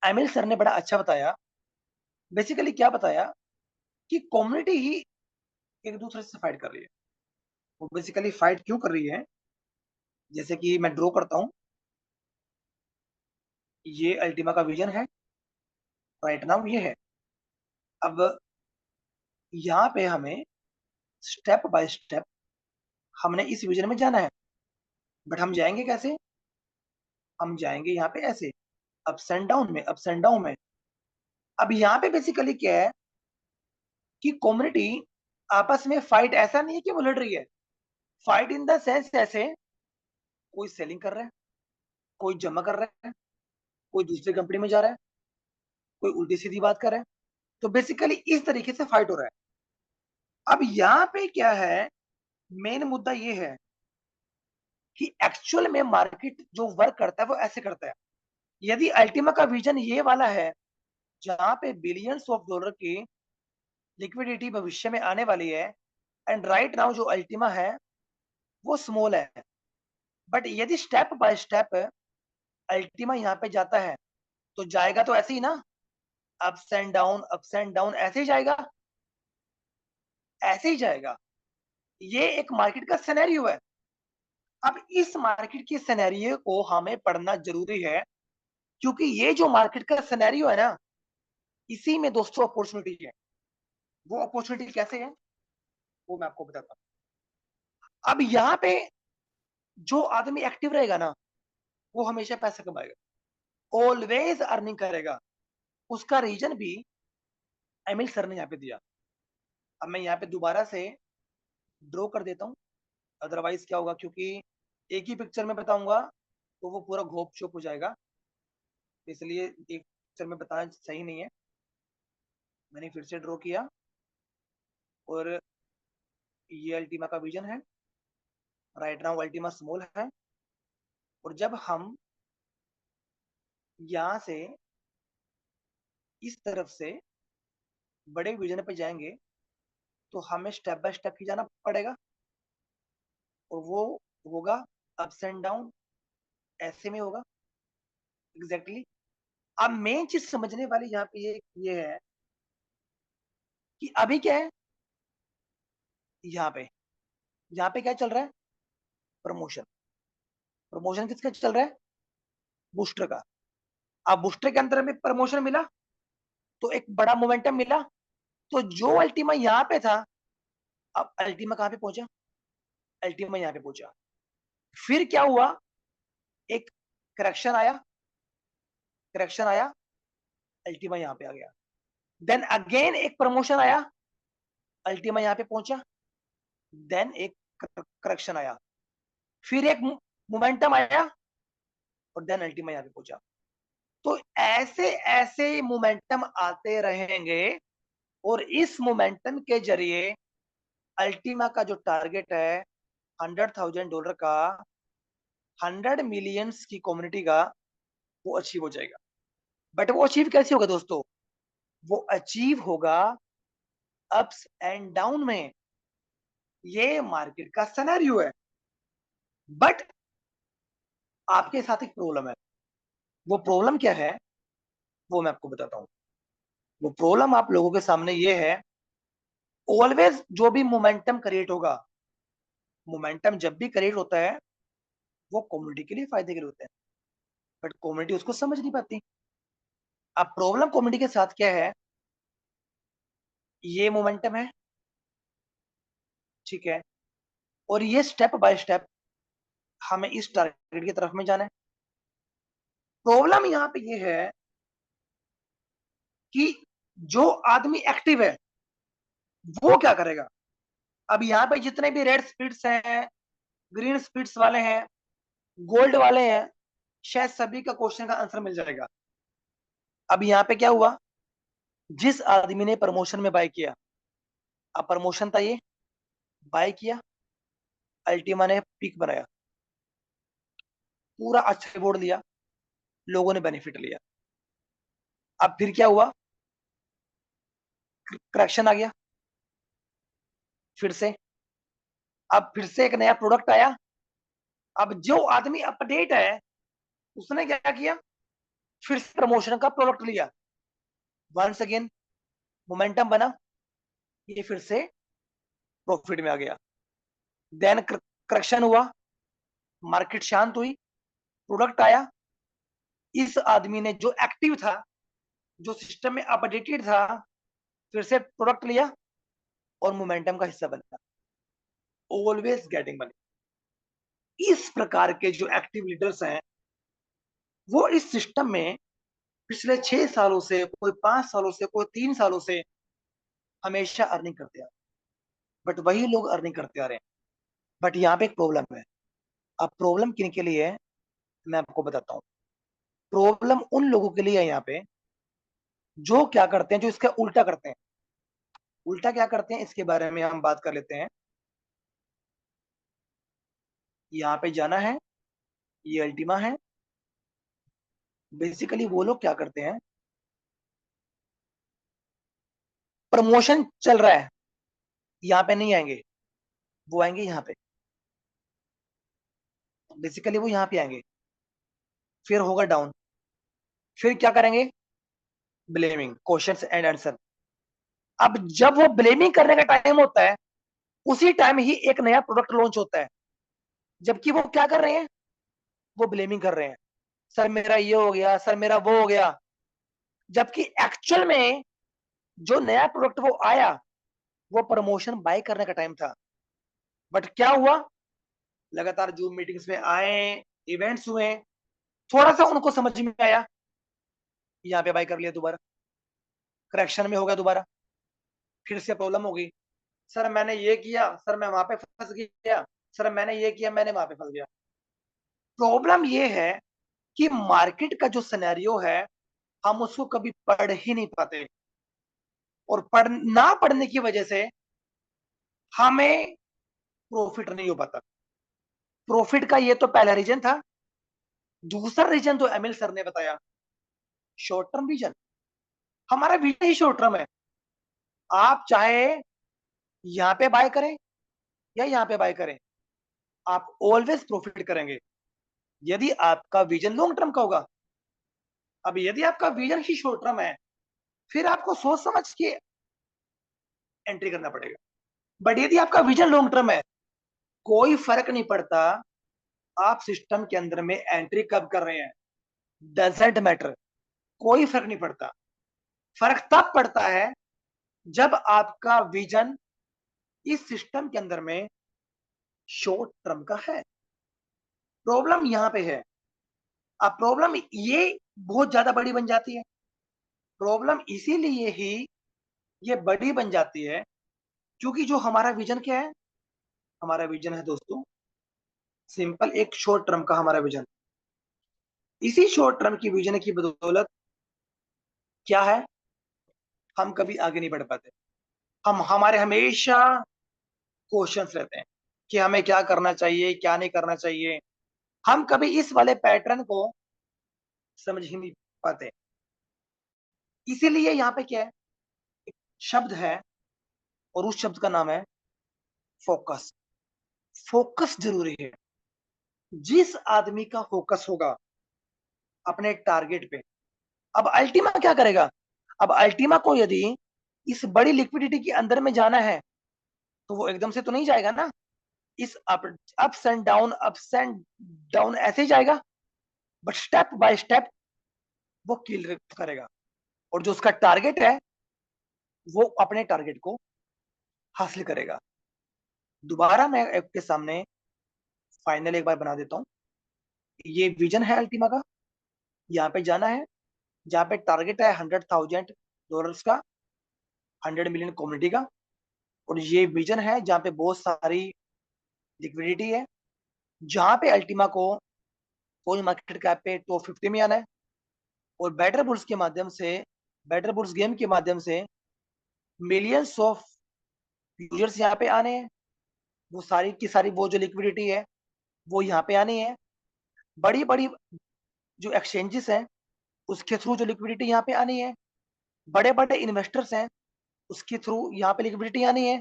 एमिल सर ने बड़ा अच्छा बताया। बेसिकली क्या बताया कि कम्युनिटी ही एक दूसरे से फाइट कर रही है। वो बेसिकली फाइट क्यों कर रही है? जैसे कि मैं ड्रॉ करता हूं, ये अल्टीमा का विजन है, राइट नाउ ये है। अब यहाँ पे हमें स्टेप बाय स्टेप हमने इस विजन में जाना है, बट हम जाएंगे कैसे? हम जाएंगे यहाँ पे ऐसे, अप्स एंड डाउन में, अप्स एंड डाउन में। अब यहाँ पे बेसिकली क्या है कि कम्युनिटी आपस में फाइट ऐसा नहीं है कि वो लड़ रही है, फाइट इन द सेंस ऐसे, कोई सेलिंग कर रहा है, कोई जमा कर रहा है, कोई दूसरी कंपनी में जा रहा है, कोई उल्टी सीधी बात कर रहा है। तो बेसिकली इस तरीके से फाइट हो रहा है। अब यहाँ पे क्या है, मेन मुद्दा ये है कि एक्चुअल में मार्केट जो वर्क करता है वो ऐसे करता है। यदि अल्टीमा का विजन ये वाला है जहां पे बिलियंस ऑफ डॉलर की लिक्विडिटी भविष्य में आने वाली है, एंड राइट नाउ जो अल्टीमा है वो स्मॉल है, बट यदि स्टेप बाय स्टेप अल्टीमा यहाँ पे जाता है तो जाएगा तो ऐसे ही ना, अप्स एंड डाउन ऐसे ही जाएगा, ऐसे ही जाएगा। ये एक मार्केट का सिनेरियो है। अब इस मार्केट के सिनेरियो को हमें पढ़ना जरूरी है, क्योंकि ये जो मार्केट का सिनेरियो है ना, इसी में दोस्तों अपॉर्चुनिटी है। वो अपॉर्चुनिटी कैसे है वो मैं आपको बताता हूं। अब यहाँ पे जो आदमी एक्टिव रहेगा ना, वो हमेशा पैसा कमाएगा, ऑलवेज अर्निंग करेगा। उसका रीजन भी एमिल सर ने यहाँ पे दिया। अब मैं यहाँ पे दोबारा से ड्रॉ कर देता हूँ, अदरवाइज क्या होगा, क्योंकि एक ही पिक्चर में बताऊंगा तो वो पूरा घोप चोप हो जाएगा, इसलिए एक पिक्चर में बताना सही नहीं है। मैंने फिर से ड्रॉ किया और ये अल्टीमा का विजन है। राइट नाउ अल्टीमा स्मॉल है, और जब हम यहाँ से इस तरफ से बड़े विजन पे जाएंगे तो हमें स्टेप बाय स्टेप ही जाना पड़ेगा, और वो होगा अप्स एंड डाउन, ऐसे में होगा एग्जैक्टली। अब मेन चीज समझने वाली यहाँ पे ये है कि अभी क्या है, यहाँ पे क्या चल रहा है, प्रमोशन। प्रमोशन किसका चल रहा है, बूस्टर का। अब बूस्टर के अंदर में प्रमोशन मिला तो एक बड़ा मोमेंटम मिला, तो जो अल्टीमा यहाँ पे था, अब अल्टीमा कहाँ पे पहुंचा, अल्टीमा यहाँ पे पहुंचा। फिर क्या हुआ, एक करेक्शन आया, करेक्शन आया, अल्टीमा यहाँ पे आ गया। देन अगेन एक प्रमोशन आया, अल्टीमा यहाँ पे पहुंचा। देन एक करेक्शन आया, फिर एक मोमेंटम आया, और देन अल्टीमा यहाँ पे पहुंचा। तो ऐसे ऐसे मोमेंटम आते रहेंगे, और इस मोमेंटम के जरिए अल्टीमा का जो टारगेट है $100,000 का, 100 मिलियंस की कम्युनिटी का, वो अचीव हो जाएगा। बट वो अचीव कैसे होगा दोस्तों, वो अचीव होगा अप्स एंड डाउन में। ये मार्केट का सिनेरियो है, बट आपके साथ एक प्रॉब्लम है। वो प्रॉब्लम क्या है वो मैं आपको बताता हूँ। वो प्रॉब्लम आप लोगों के सामने ये है, ऑलवेज जो भी मोमेंटम क्रिएट होगा, मोमेंटम जब भी क्रिएट होता है वो कम्युनिटी के लिए फायदे के लिए होता है, बट कम्युनिटी उसको समझ नहीं पाती। अब प्रॉब्लम कम्युनिटी के साथ क्या है, ये मोमेंटम है, ठीक है, और ये स्टेप बाय स्टेप हमें इस टारगेट की तरफ में जाना है। प्रॉब्लम यहाँ पे ये है कि जो आदमी एक्टिव है वो क्या करेगा। अब यहाँ पे जितने भी रेड स्पिरिट्स हैं, ग्रीन स्पिरिट्स वाले हैं, गोल्ड वाले हैं, शायद सभी का क्वेश्चन का आंसर मिल जाएगा। अब यहाँ पे क्या हुआ, जिस आदमी ने प्रमोशन में बाय किया, अब प्रमोशन था ये, बाय किया, अल्टीमा ने पीक बनाया, पूरा अच्छा रिवॉर्ड लिया, लोगों ने बेनिफिट लिया। अब फिर क्या हुआ, करेक्शन आ गया फिर से, अब फिर से एक नया प्रोडक्ट आया। अब जो आदमी अपडेट है उसने क्या किया, फिर से प्रमोशन का प्रोडक्ट लिया, वंस अगेन मोमेंटम बना, ये फिर से प्रॉफिट में आ गया। देन करेक्शन हुआ, मार्केट शांत हुई, प्रोडक्ट आया, इस आदमी ने जो एक्टिव था, जो सिस्टम में अपडेटेड था, फिर से प्रोडक्ट लिया और मोमेंटम का हिस्सा बना, ऑलवेज गेटिंग मनी। इस प्रकार के जो एक्टिव लीडर्स हैं वो इस सिस्टम में पिछले 6 सालों से, कोई 5 सालों से, कोई 3 सालों से हमेशा अर्निंग करते आ रहे हैं। बट वही लोग अर्निंग करते आ रहे हैं। बट यहाँ पे एक प्रॉब्लम है। अब प्रॉब्लम किन के लिए है मैं आपको बताता हूँ। प्रॉब्लम उन लोगों के लिए है यहाँ पे जो क्या करते हैं, जो इसका उल्टा करते हैं। उल्टा क्या करते हैं इसके बारे में हम बात कर लेते हैं। यहाँ पे जाना है, ये अल्टीमा है। बेसिकली वो लोग क्या करते हैं, प्रमोशन चल रहा है, यहाँ पे नहीं आएंगे, वो आएंगे यहाँ पे। बेसिकली वो यहाँ पे आएंगे, फिर होगा डाउन, फिर क्या करेंगे, ब्लेमिंग, क्वेश्चंस एंड आंसर। अब जब वो ब्लेमिंग करने का टाइम होता है, उसी टाइम ही एक नया प्रोडक्ट लॉन्च होता है, जबकि वो क्या कर रहे हैं, वो ब्लेमिंग कर रहे हैं, सर मेरा ये हो गया, सर मेरा वो हो गया। जबकि एक्चुअल में जो नया प्रोडक्ट वो आया, वो प्रमोशन बाय करने का टाइम था। बट क्या हुआ, लगातार जूम मीटिंग्स में आए, इवेंट्स हुए, थोड़ा सा उनको समझ में आया, यहाँ पे बाय कर लिया, दोबारा करेक्शन में हो गया, दोबारा फिर से प्रॉब्लम हो गई, सर मैंने ये किया, सर मैं वहां पे फंस गया, सर मैंने ये किया, मैंने वहां पे फंस गया। प्रॉब्लम ये है कि मार्केट का जो सिनेरियो है, हम उसको कभी पढ़ ही नहीं पाते, और ना पढ़ने की वजह से हमें प्रॉफिट नहीं हो पाता। प्रॉफिट का ये तो पहला रीजन था। दूसरा रीजन तो एमएल सर ने बताया, शॉर्ट टर्म विजन। हमारा विजन ही शॉर्ट टर्म है। आप चाहे यहाँ पे बाय करें या यहाँ पे बाय करें, आप ऑलवेज प्रॉफिट करेंगे, यदि आपका विजन लॉन्ग टर्म का होगा। अब यदि आपका विजन ही शॉर्ट टर्म है, फिर आपको सोच समझ के एंट्री करना पड़ेगा। बट यदि आपका विजन लॉन्ग टर्म है, कोई फर्क नहीं पड़ता आप सिस्टम के अंदर में एंट्री कब कर रहे हैं, डजेंट मैटर, कोई फर्क नहीं पड़ता। फर्क तब पड़ता है जब आपका विजन इस सिस्टम के अंदर में शॉर्ट टर्म का है। प्रॉब्लम यहां पे है। अब प्रॉब्लम ये बहुत ज्यादा बड़ी बन जाती है। प्रॉब्लम इसीलिए ही ये बड़ी बन जाती है, क्योंकि जो हमारा विजन क्या है, हमारा विजन है दोस्तों सिंपल, एक शॉर्ट टर्म का हमारा विजन। इसी शॉर्ट टर्म की विजन की बदौलत क्या है, हम कभी आगे नहीं बढ़ पाते। हमारे हमेशा क्वेश्चंस रहते हैं कि हमें क्या करना चाहिए, क्या नहीं करना चाहिए। हम कभी इस वाले पैटर्न को समझ ही नहीं पाते। इसीलिए यहाँ पे क्या है, एक शब्द है, और उस शब्द का नाम है फोकस। फोकस जरूरी है। जिस आदमी का फोकस होगा अपने टारगेट पे, अब अल्टीमा क्या करेगा, अब अल्टीमा को यदि इस बड़ी लिक्विडिटी के अंदर में जाना है, तो वो एकदम से तो नहीं जाएगा ना, इस अप्स एंड डाउन ऐसे ही जाएगा। बट स्टेप बाय स्टेप वो किल करेगा, और जो उसका टारगेट है, वो अपने टारगेट को हासिल करेगा। दोबारा मैं आपके सामने फाइनल एक बार बना देता हूँ। ये विजन है अल्टीमा का, यहाँ पे जाना है, जहाँ पे टारगेट है $100,000 का, 100 मिलियन कम्युनिटी का। और ये विजन है जहाँ पे बहुत सारी लिक्विडिटी है, जहाँ पे अल्टीमा को कोई मार्केट कैप पे टॉप 50 में आना है, और बेटर बुल्स के माध्यम से, बेटर बुल्स गेम के माध्यम से मिलियंस ऑफ यूजर्स यहाँ पे आने हैं। वो सारी की सारी वो जो लिक्विडिटी है, वो यहाँ पे आनी है। बड़ी बड़ी जो एक्सचेंजेस हैं, उसके थ्रू जो लिक्विडिटी यहाँ पे आनी है। बड़े बड़े इन्वेस्टर्स हैं, उसके थ्रू यहाँ पे लिक्विडिटी आनी है।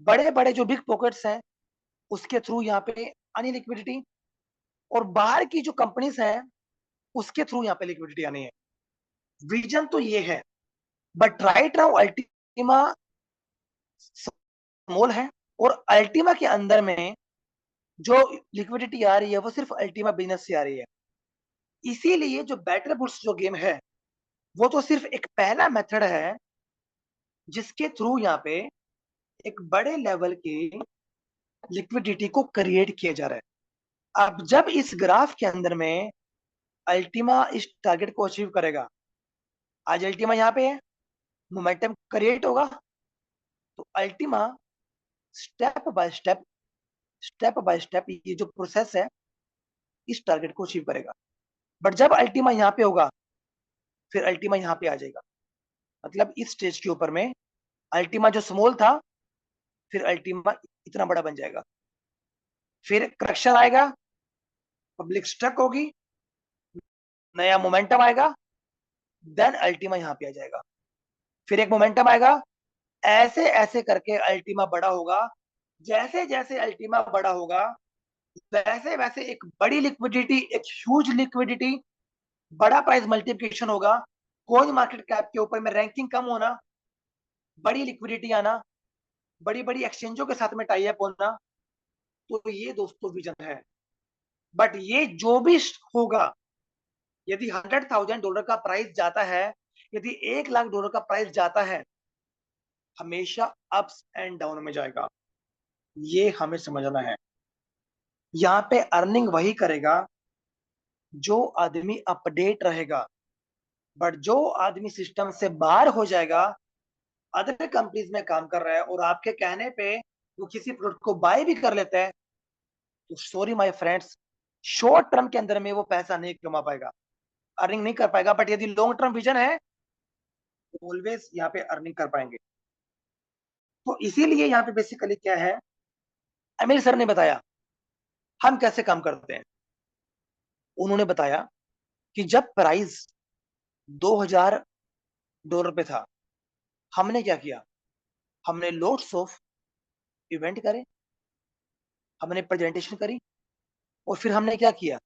बड़े बड़े जो बिग पॉकेट्स हैं, उसके थ्रू यहाँ पे आनी लिक्विडिटी। और बाहर की जो कंपनीज हैं, उसके थ्रू यहाँ पे लिक्विडिटी आनी है। विजन तो ये है, but right now Ultima small है, और अल्टीमा के अंदर में जो लिक्विडिटी आ रही है, वो सिर्फ अल्टीमा बिजनेस से आ रही है। इसीलिए जो बेटर बुल्स जो गेम है, वो तो सिर्फ एक पहला मेथड है, जिसके थ्रू यहाँ पे एक बड़े लेवल की लिक्विडिटी को क्रिएट किया जा रहा है। अब जब इस ग्राफ के अंदर में अल्टीमा इस टारगेट को अचीव करेगा, आज अल्टीमा यहाँ पे है, मोमेंटम क्रिएट होगा, तो Ultima step by step, step by step ये जो प्रोसेस है, इस टारगेट को अचीव करेगा। बट जब अल्टीमा यहाँ पे होगा, फिर अल्टीमा यहाँ पे आ जाएगा। मतलब इस स्टेज के ऊपर में अल्टीमा जो स्मॉल था, फिर अल्टीमा इतना बड़ा बन जाएगा। फिर करेक्शन आएगा, पब्लिक स्टक होगी, नया मोमेंटम आएगा, देन अल्टीमा यहाँ पे आ जाएगा। फिर एक मोमेंटम आएगा, ऐसे ऐसे करके अल्टीमा बड़ा होगा। जैसे जैसे अल्टीमा बड़ा होगा, वैसे वैसे एक बड़ी लिक्विडिटी, एक ह्यूज लिक्विडिटी, बड़ा प्राइस मल्टीप्लिकेशन होगा, कोइन मार्केट कैप के ऊपर में रैंकिंग कम होना, बड़ी लिक्विडिटी आना, बड़ी बड़ी एक्सचेंजों के साथ में टाई अप होना। तो ये दोस्तों विजन है। बट ये जो भी होगा, यदि $100,000 का प्राइस जाता है, यदि $1,00,000 का प्राइस जाता है, हमेशा अप्स एंड डाउन में जाएगा। ये हमें समझना है। यहाँ पे अर्निंग वही करेगा जो आदमी अपडेट रहेगा। बट जो आदमी सिस्टम से बाहर हो जाएगा, अदर कंपनीज में काम कर रहा है और आपके कहने पे वो किसी प्रोडक्ट को बाय भी कर लेता है, तो sorry my friends, short term के अंदर में वो पैसा नहीं कमा पाएगा, अर्निंग नहीं कर पाएगा। बट यदि लॉन्ग टर्म विजन है, तो ऑलवेज यहाँ पे अर्निंग कर पाएंगे। तो इसीलिए यहाँ पे बेसिकली क्या है, अमिल सर ने बताया हम कैसे काम करते हैं। उन्होंने बताया कि जब प्राइस $2,000 पे था, हमने क्या किया, हमने लोट्स ऑफ इवेंट करे, हमने प्रेजेंटेशन करी, और फिर हमने क्या किया,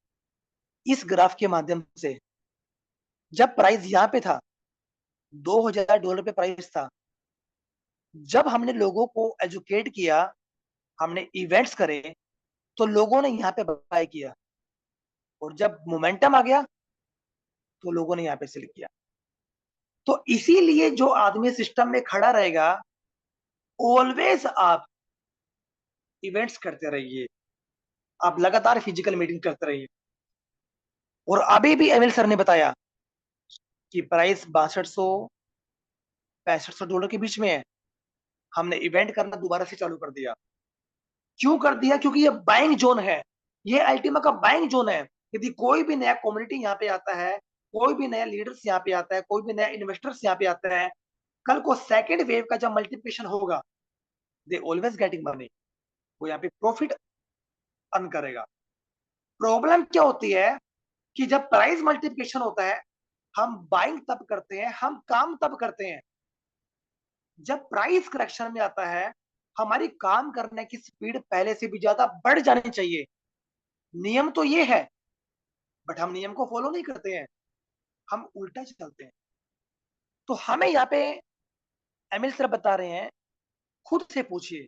इस ग्राफ के माध्यम से जब प्राइस यहाँ पे था, $2,000 पे प्राइस था, जब हमने लोगों को एजुकेट किया, हमने इवेंट्स करे, तो लोगों ने यहाँ पे बाय किया, और जब मोमेंटम आ गया तो लोगों ने यहाँ पे सेल किया। तो इसीलिए जो आदमी सिस्टम में खड़ा रहेगा, ऑलवेज आप इवेंट्स करते रहिए, आप लगातार फिजिकल मीटिंग करते रहिए। और अभी भी एमिल सर ने बताया कि प्राइस $6200-6500 के बीच में है, हमने इवेंट करना दोबारा से चालू कर दिया। क्यों कर दिया? क्योंकि ये बाइंग जोन है, ये अल्टीमा का बाइंग जोन है। यदि कोई भी नया कम्युनिटी यहाँ पे आता है, कोई भी नया लीडर्स यहाँ पे आता है, कोई भी नया इन्वेस्टर्स यहाँ पे आता है, कल को सेकेंड वेव का जब मल्टीप्लिकेशन होगा, दे ऑलवेज गेटिंग मनी, वो यहाँ पे प्रॉफिट अर्न करेगा। प्रॉब्लम क्या होती है कि जब प्राइस मल्टीप्लिकेशन होता है, हम बाइंग तब करते हैं, हम काम तब करते हैं जब प्राइस करेक्शन में आता है। हमारी काम करने की स्पीड पहले से भी ज्यादा बढ़ जानी चाहिए। नियम तो ये है, बट हम नियम को फॉलो नहीं करते हैं, हम उल्टा चलते हैं। तो हमें यहाँ पे एमिल सर बता रहे हैं, खुद से पूछिए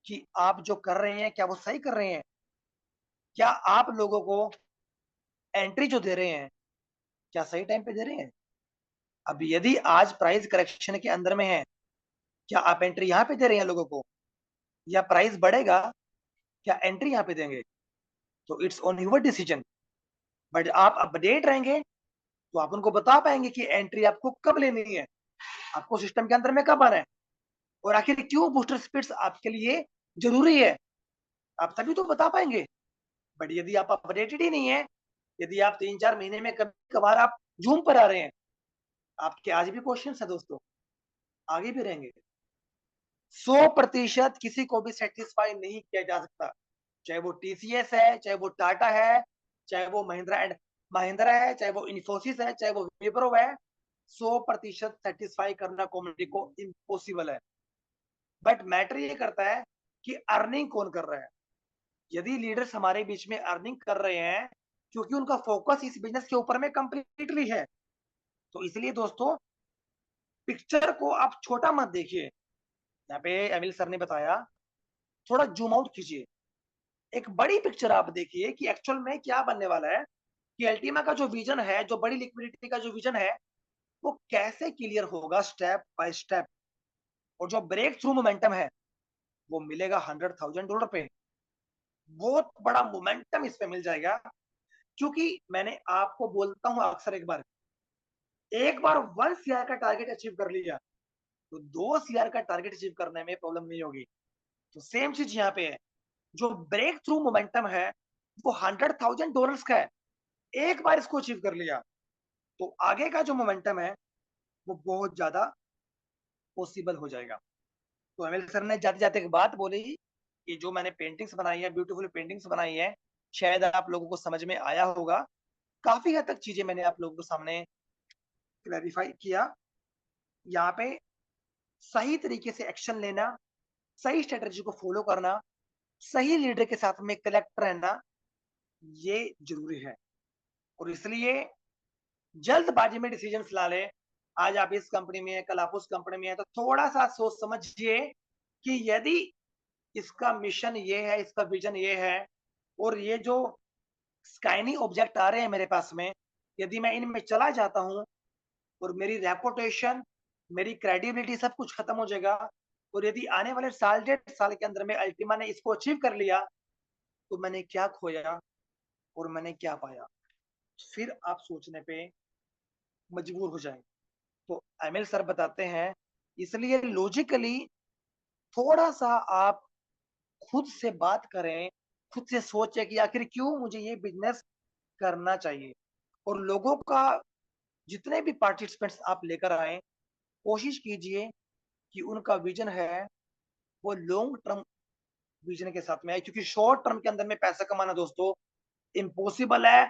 कि आप जो कर रहे हैं क्या वो सही कर रहे हैं? क्या आप लोगों को एंट्री जो दे रहे हैं, क्या सही टाइम पे दे रहे हैं? अब यदि आज प्राइस करेक्शन के अंदर में है, क्या आप एंट्री यहाँ पे दे रहे हैं लोगों को, या प्राइस बढ़ेगा क्या एंट्री यहाँ पे देंगे? तो it's on your decision. But आप अपडेट रहेंगे तो आप उनको बता पाएंगे कि एंट्री आपको कब लेनी है, आपको सिस्टम के अंदर में कब आना है, और आखिर क्यों बूस्टर स्पीड्स आपके लिए जरूरी है, आप तभी तो बता पाएंगे। बट यदि आप अपडेटेड ही नहीं है, यदि आप 3-4 महीने में कभी कभार आप जूम पर आ रहे हैं, आपके आज भी क्वेश्चन है दोस्तों, आगे भी रहेंगे। 100% किसी को भी सेटिस्फाई नहीं किया जा सकता, चाहे वो टीसीएस है, चाहे वो टाटा है, चाहे वो महिंद्रा एंड महिंद्रा है, चाहे वो इन्फोसिस है, चाहे वो विप्रो है। 100% सेटिस्फाई करना कम्युनिटी को इम्पॉसिबल है। बट मैटर ये करता है कि अर्निंग कौन कर रहा है। यदि लीडर्स हमारे बीच में अर्निंग कर रहे हैं, क्योंकि उनका फोकस इस बिजनेस के ऊपर में कंप्लीटली है, तो इसलिए दोस्तों पिक्चर को आप छोटा मत देखिए। यहाँ पे अमिल सर ने बताया, थोड़ा जूम आउट कीजिए, एक बड़ी पिक्चर आप देखिए कि एक्चुअल में क्या बनने वाला है, कि अल्टीमा का जो विजन है, जो बड़ी लिक्विडिटी का जो विजन है, वो कैसे क्लियर होगा स्टेप बाय स्टेप। और जो ब्रेक थ्रू मोमेंटम है, वो मिलेगा $100,000 पे। बहुत बड़ा मोमेंटम इस पे मिल जाएगा, क्योंकि मैंने आपको बोलता हूं अक्सर, एक बार 1 CR का टारगेट अचीव कर लिया, तो 2 CR का टारगेट अचीव करने में प्रॉब्लम नहीं होगी। तो सेम चीज यहाँ पे है, जो ब्रेक थ्रू मोमेंटम है वो $100,000 का है। एक बार इसको अचीव कर लिया तो आगे का जो मोमेंटम है वो बहुत ज्यादा पॉसिबल हो जाएगा। तो एमएल सर ने जाते जाते एक बात बोली, ये जो मैंने पेंटिंग्स बनाई है, ब्यूटीफुल पेंटिंग्स बनाई है, शायद आप लोगों को समझ में आया होगा। काफ़ी हद तक चीज़ें मैंने आप लोगों के सामने क्लैरिफ़ाई किया। यहाँ पे सही तरीके से एक्शन लेना, सही स्ट्रैटेजी को फ़ॉलो करना, सही लीडर के साथ में कनेक्ट रहना, ये ज़रूरी है। और इसलिए जल्दबाज़ी में डिसीज़न्स ना लें। आज आप इस कंपनी में हैं, कल आप उस कंपनी में हैं, तो थोड़ा-सा सोच समझिए कि यदि इसका मिशन ये है, इसका विज़न ये है और ये जो स्काइनी ऑब्जेक्ट आ रहे हैं मेरे पास में, यदि मैं इनमें चला जाता हूँ और मेरी रेपुटेशन, मेरी क्रेडिबिलिटी सब कुछ खत्म हो जाएगा और यदि आने वाले साल, 1.5 साल के अंदर में अल्टीमा ने इसको अचीव कर लिया, तो मैंने क्या खोया और मैंने क्या पाया? फिर आप सोचने पे मजबूर हो जाएँगे। तो एमएल सर बताते हैं, इसलिए लॉजिकली थोड़ा-सा आप खुद से बात करें, खुद से सोचें कि आखिर क्यों मुझे ये बिज़नेस करना चाहिए? और लोगों का जितने भी पार्टिसिपेंट्स आप लेकर आएँ, कोशिश कीजिए कि उनका विज़न है, वो लॉन्ग टर्म विज़न के साथ में आए, क्योंकि शॉर्ट टर्म के अंदर में पैसा कमाना दोस्तों इम्पॉसिबल है।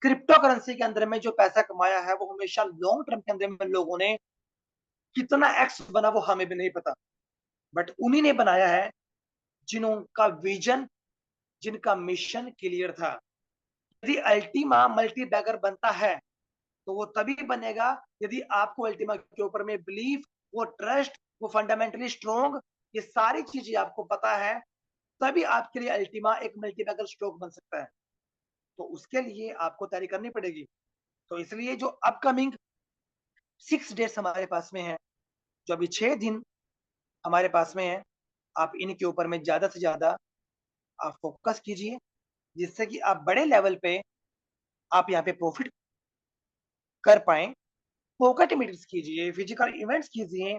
क्रिप्टो करेंसी के अंदर में जो पैसा कमाया है, वो हमेशा लॉन्ग टर्म के अंदर में लोगों ने कितना एक्स बना वो हमें भी नहीं पता। बट उन्हीं ने बनाया है जिनका विज़न, जिनका मिशन क्लियर था। यदि अल्टीमा मल्टी बैगर बनता है, तो वो तभी बनेगा यदि आपको अल्टीमा के ऊपर में बिलीफ, वो ट्रस्ट, वो फंडामेंटली स्ट्रांग, ये सारी चीज़ें आपको पता है, तभी आपके लिए अल्टीमा एक मल्टी बैगर स्टॉक बन सकता है। तो उसके लिए आपको तैयारी करनी पड़ेगी। तो इसलिए जो अपकमिंग 6 डेज़ हमारे पास में है, जो अभी 6 दिन हमारे पास में है, आप इनके ऊपर में ज़्यादा से ज़्यादा आप फ़ोकस कीजिए, जिससे कि आप बड़े लेवल पे आप यहाँ पे प्रॉफ़िट कर पाएँ। पॉकेट मीटिंग्स कीजिए, फिज़िकल इवेंट्स कीजिए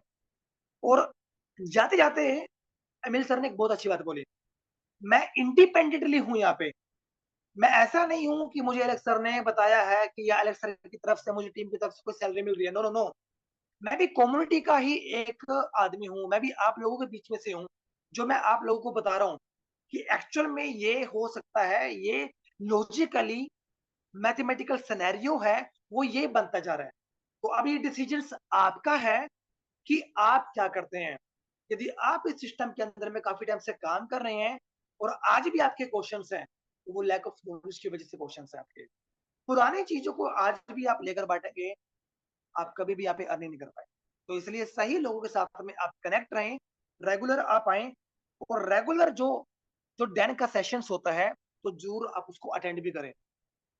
और जाते-जाते अनिल सर ने एक बहुत अच्छी बात बोली, मैं इंडिपेंडेंटली हूँ यहाँ पे। मैं ऐसा नहीं हूँ कि मुझे एलेक्स सर ने बताया है कि या एलेक्स सर की तरफ से मुझे टीम की तरफ से कोई सैलरी मिल रही है। No, no, no. मैं भी कम्युनिटी का ही एक आदमी हूँ, मैं भी आप लोगों के बीच में से हूँ। जो मैं आप लोगों को बता रहा हूँ कि एक्चुअल में ये हो सकता है, ये लॉजिकली मैथमेटिकल सिनेरियो है, वो ये बनता जा रहा है। तो अब ये डिसीजंस आपका है कि आप क्या करते हैं। यदि आप इस सिस्टम के अंदर में काफ़ी टाइम से काम कर रहे हैं और आज भी आपके क्वेश्चन्स हैं, तो वो लैक ऑफ नॉलेज की वजह से क्वेश्चन्स हैं आपके। पुरानी चीज़ों को आज भी आप लेकर बैठेंगे, आप कभी भी यहाँ पे अर्निंग नहीं कर पाएँगे। तो इसलिए सही लोगों के साथ में आप कनेक्ट रहें, रेगुलर आप आएँ और रेगुलर जो जो डैन का सेशंस होता है, तो ज़रूर आप उसको अटेंड भी करें,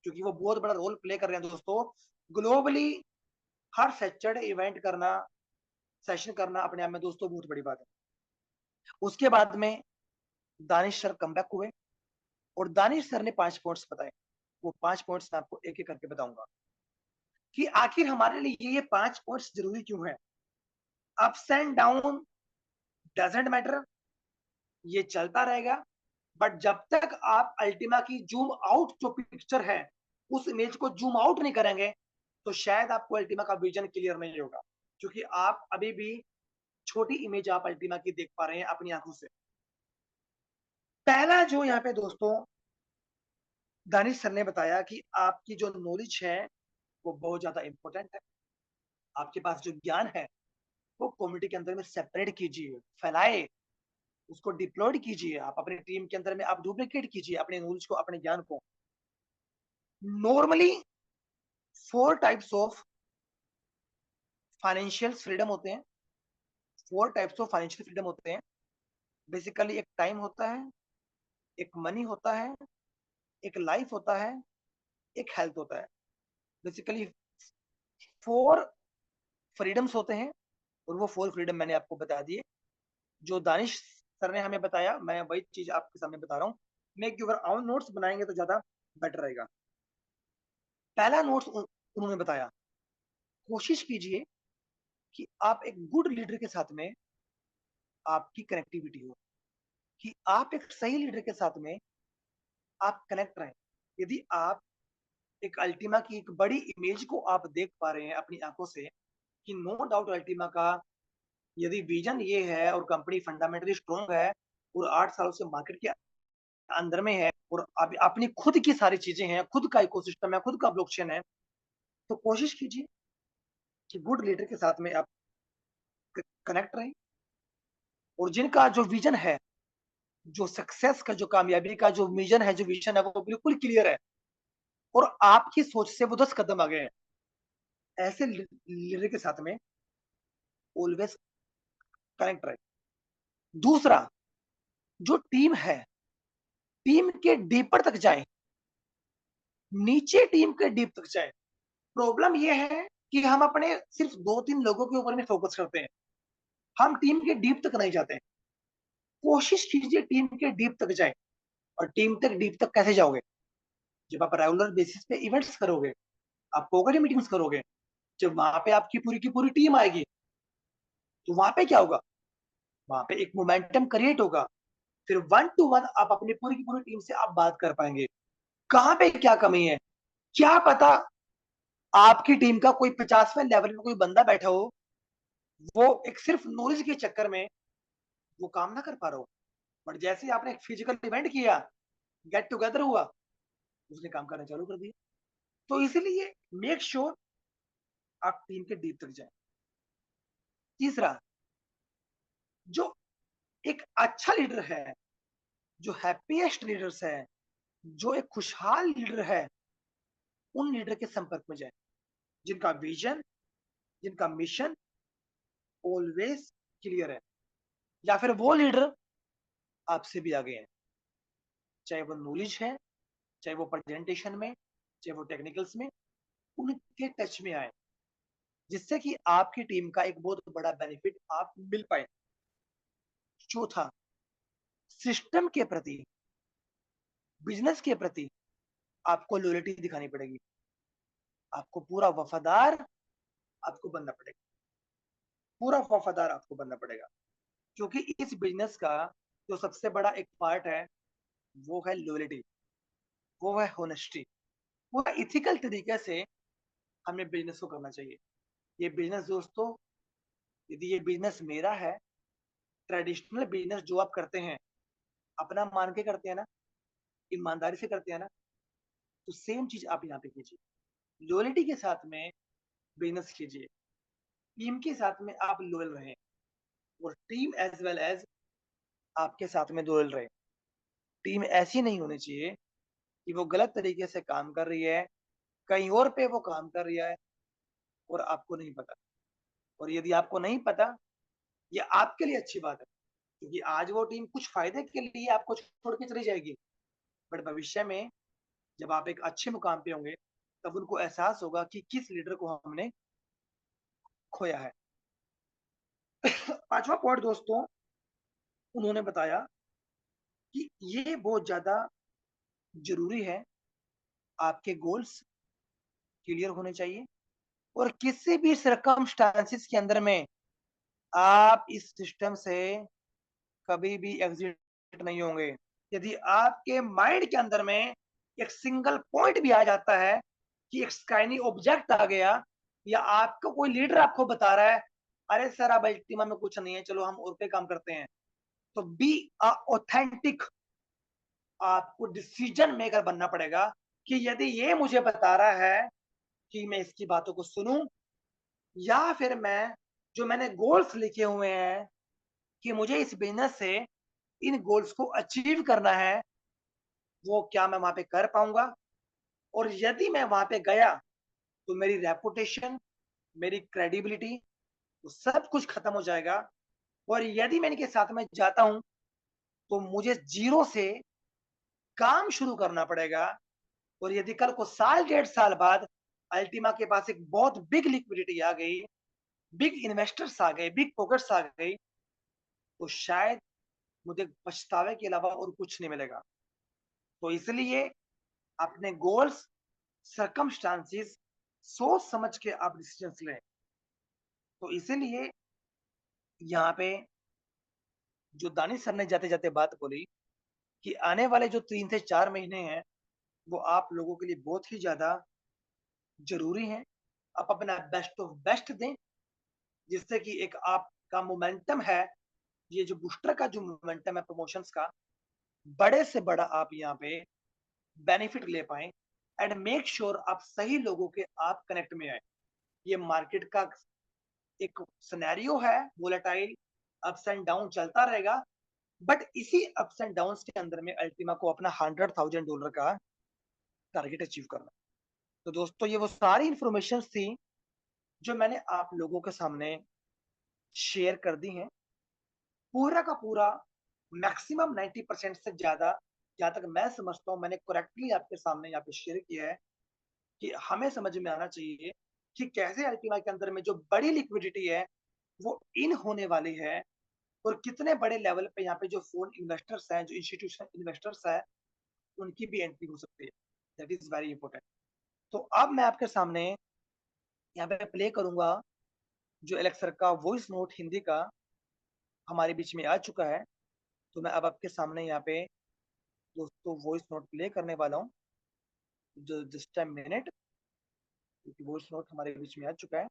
क्योंकि वो बहुत बड़ा रोल प्ले कर रहे हैं दोस्तों। ग्लोबली हर सैटरडे इवेंट करना, सेशन करना अपने आप में दोस्तों बहुत बड़ी बात है। उसके बाद में दानिश सर कमबैक हुए और दानिश सर ने 5 पॉइंट्स बताए। वो 5 पॉइंट्स मैं आपको एक-एक करके बताऊँगा कि आखिर हमारे लिए ये 5 पॉइंट्स ज़रूरी क्यों हैं? Ups and down doesn't matter, ये चलता रहेगा, बट जब तक आप अल्टीमा की ज़ूम आउट जो पिक्चर है, उस इमेज को ज़ूम आउट नहीं करेंगे, तो शायद आपको अल्टीमा का विज़न क्लियर नहीं होगा। क्योंकि आप अभी भी छोटी इमेज आप अल्टीमा की देख पा रहे हैं अपनी आँखों से। पहला जो यहाँ पे दोस्तों दानिश सर ने बताया कि आपकी जो नॉलेज है, वो बहुत ज़्यादा इम्पोर्टेंट है। आपके पास जो ज्ञान है, वो कम्युनिटी के अंदर में सेपरेट कीजिए, फैलाएँ, उसको डिप्लॉयड कीजिए। आप अपनी टीम के अंदर में आप डुप्लिकेट कीजिए अपने नॉलेज को, अपने ज्ञान को। Normally 4 types of financial freedom होते हैं, 4 टाइप्स ऑफ फाइनेंशियल फ्रीडम होते हैं। बेसिकली एक टाइम होता है, एक मनी होता है, एक लाइफ होता है, एक हेल्थ होता है। बेसिकली 4 फ्रीडम्स होते हैं और वो 4 फ्रीडम मैंने आपको बता दिए। जो दानिश सर ने हमें बताया, मैं वही चीज़ आपके सामने बता रहा हूँ। मेक योर ओन नोट्स बनाएँगे तो ज़्यादा बेटर रहेगा। पहला नोट्स उन्होंने बताया, कोशिश कीजिए कि आप एक गुड लीडर के साथ में आपकी कनेक्टिविटी हो, कि आप एक सही लीडर के साथ में आप कनेक्ट रहें। यदि आप एक अल्टीमा की एक बड़ी इमेज को आप देख पा रहे हैं अपनी आँखों से, कि नो डाउट अल्टीमा का यदि विज़न ये है और कंपनी फंडामेंटली स्ट्रॉन्ग है, और 8 सालों से मार्केट के अंदर में है और अपनी खुद की सारी चीजें हैं, खुद का इकोसिस्टम है, खुद का ब्लॉकचेन है, तो कोशिश कीजिए कि गुड लीडर के साथ में आप कनेक्ट रहें और जिनका जो विजन है, जो सक्सेस का, जो कामयाबी का जो विजन है, जो विजन है, वो बिल्कुल क्लियर है और आपकी सोच से वो 10 कदम आगे हैं। ऐसे लीडर के साथ में ऑलवेज कनेक्ट रहे। दूसरा, जो टीम है, टीम के डीपर तक जाए, नीचे टीम के डीप तक जाए। प्रॉब्लम ये है कि हम अपने सिर्फ 2-3 लोगों के ऊपर में फोकस करते हैं, हम टीम के डीप तक नहीं जाते। कोशिश कीजिए टीम के डीप तक जाए। और टीम तक डीप तक कैसे जाओगे? जब आप रेगुलर बेसिस पे इवेंट्स करोगे, आप पोकर मीटिंग्स करोगे, जब वहां पे आपकी पूरी की पूरी टीम आएगी, तो वहां पे क्या होगा? वहां पे एक मोमेंटम क्रिएट होगा। फिर 1 टू 1 आप अपनी पूरी की पूरी टीम से आप बात कर पाएंगे। कहाँ पे क्या कमी है? क्या पता आपकी टीम का कोई 50वें लेवल में कोई बंदा बैठा हो, वो एक सिर्फ नॉलेज के चक्कर में वो काम ना कर पा रहा हो, बट जैसे ही आपने एक फिजिकल इवेंट किया, गेट टुगेदर हुआ, उसने काम करना चालू कर दिया। तो इसलिए मेक श्योर आप टीम के डीप तक जाएं। तीसरा, जो एक अच्छा लीडर है, जो हैप्पीएस्ट लीडर्स है, जो एक खुशहाल लीडर है, उन लीडर के संपर्क में जाए जिनका विजन, जिनका मिशन ऑलवेज क्लियर है, या फिर वो लीडर आपसे भी आगे हैं, चाहे वो नॉलेज है, चाहे वो प्रेजेंटेशन में, चाहे वो टेक्निकल्स में, उनके टच में आए, जिससे कि आपकी टीम का एक बहुत बड़ा बेनिफिट आप मिल पाए। चौथा, सिस्टम के प्रति, बिजनेस के प्रति आपको लॉयल्टी दिखानी पड़ेगी, आपको पूरा वफादार आपको बनना पड़ेगा, पूरा वफादार आपको बनना पड़ेगा, क्योंकि इस बिजनेस का जो सबसे बड़ा एक पार्ट है, वो है लॉयल्टी, वो है होनेस्टी, वो है इथिकल तरीके से हमें बिजनेस को करना चाहिए। ये बिजनेस दोस्तों, यदि ये बिजनेस मेरा है, ट्रेडिशनल बिजनेस जो आप करते हैं, अपना मान के करते हैं ना, ईमानदारी से करते हैं ना, तो सेम चीज आप यहाँ पे कीजिए। लॉयल्टी के साथ में बिजनेस कीजिए, टीम के साथ में आप लॉयल रहें और टीम एज वेल एज आपके साथ में लॉयल रहे। टीम ऐसी नहीं होनी चाहिए कि वो गलत तरीके से काम कर रही है, कहीं और पे वो काम कर रही है और आपको नहीं पता। और यदि आपको नहीं पता, ये आपके लिए अच्छी बात है, क्योंकि आज वो टीम कुछ फायदे के लिए आपको छोड़ के चली जाएगी, बट भविष्य में जब आप एक अच्छे मुकाम पे होंगे, तब उनको एहसास होगा कि किस लीडर को हमने खोया है। पांचवा पॉइंट दोस्तों, उन्होंने बताया कि ये बहुत ज्यादा जरूरी है, आपके गोल्स क्लियर होने चाहिए और किसी भी सरकमस्टांसिस के अंदर में आप इस सिस्टम से कभी भी एग्जिट नहीं होंगे। यदि आपके माइंड के अंदर में एक सिंगल पॉइंट भी आ जाता है कि एक स्काइनी ऑब्जेक्ट आ गया, या आपको कोई लीडर आपको बता रहा है, अरे सर अब अल्टीमा में कुछ नहीं है, चलो हम और पे काम करते हैं, तो बी ऑथेंटिक, आपको डिसीजन मेकर बनना पड़ेगा कि यदि ये मुझे बता रहा है कि मैं इसकी बातों को सुनूं, या फिर मैं जो मैंने गोल्स लिखे हुए हैं कि मुझे इस बिजनेस से इन गोल्स को अचीव करना है, वो क्या मैं वहां पे कर पाऊंगा? और यदि मैं वहां पे गया, तो मेरी रेपुटेशन, मेरी क्रेडिबिलिटी, वो सब कुछ खत्म हो जाएगा। और यदि मैं इनके साथ में जाता हूं, तो मुझे जीरो से काम शुरू करना पड़ेगा। और यदि कल को साल 1.5 साल बाद अल्टीमा के पास एक बहुत बिग लिक्विडिटी आ गई, बिग इन्वेस्टर्स आ गए, बिग पॉकेट्स आ गई, तो शायद मुझे पछतावे के अलावा और कुछ नहीं मिलेगा। तो इसलिए अपने गोल्स, सरकमस्टांसिस सोच समझ के आप डिसीजंस लें। तो इसीलिए यहाँ पे जो दानिश सर ने जाते जाते बात बोली कि आने वाले जो 3 से 4 महीने हैं, वो आप लोगों के लिए बहुत ही ज्यादा जरूरी हैं। आप अपना बेस्ट ऑफ बेस्ट दें, जिससे कि एक आपका मोमेंटम है ये जो बूस्टर का जो मोमेंटम है प्रमोशंस का, बड़े से बड़ा आप यहाँ पे बेनिफिट ले पाएँ एंड मेक श्योर आप सही लोगों के आप कनेक्ट में आएँ। ये मार्केट का एक सिनेरियो है वोलेटाइल, अप्स एंड डाउन चलता रहेगा, बट इसी अप्स एंड डाउन्स के अंदर में अल्टीमा को अपना $100,000 का टारगेट अचीव करना है। तो दोस्तों ये वो सारी इन्फॉर्मेशंस थी जो मैंने आप लोगों के सामने शेयर कर दी हैं। पूरा का पूरा मैक्सिमम 90% से ज़्यादा जहाँ तक मैं समझता हूँ मैंने करेक्टली आपके सामने यहाँ पे शेयर किया है कि हमें समझ में आना चाहिए कि कैसे अल्टीमा के अंदर में जो बड़ी लिक्विडिटी है, वो इन होने वाली है और कितने बड़े लेवल पे यहाँ पे जो फ़ोन इन्वेस्टर्स हैं, जो इंस्टीट्यूशनल इन्वेस्टर्स हैं, उनकी भी एंट्री हो सकती है। That is very important. तो अब मैं आपके सामने यहाँ पे प्ले करूँगा जो एलेक्स सर का वॉइस नोट हिंदी का हमारे बीच में आ चुका है। तो मैं अब आपके सामने यहाँ पे दोस्तों वॉइस नोट प्ले करने वाला हूँ। जस्ट अ मिनट, क्योंकि वॉइस नोट हमारे बीच में आ चुका है।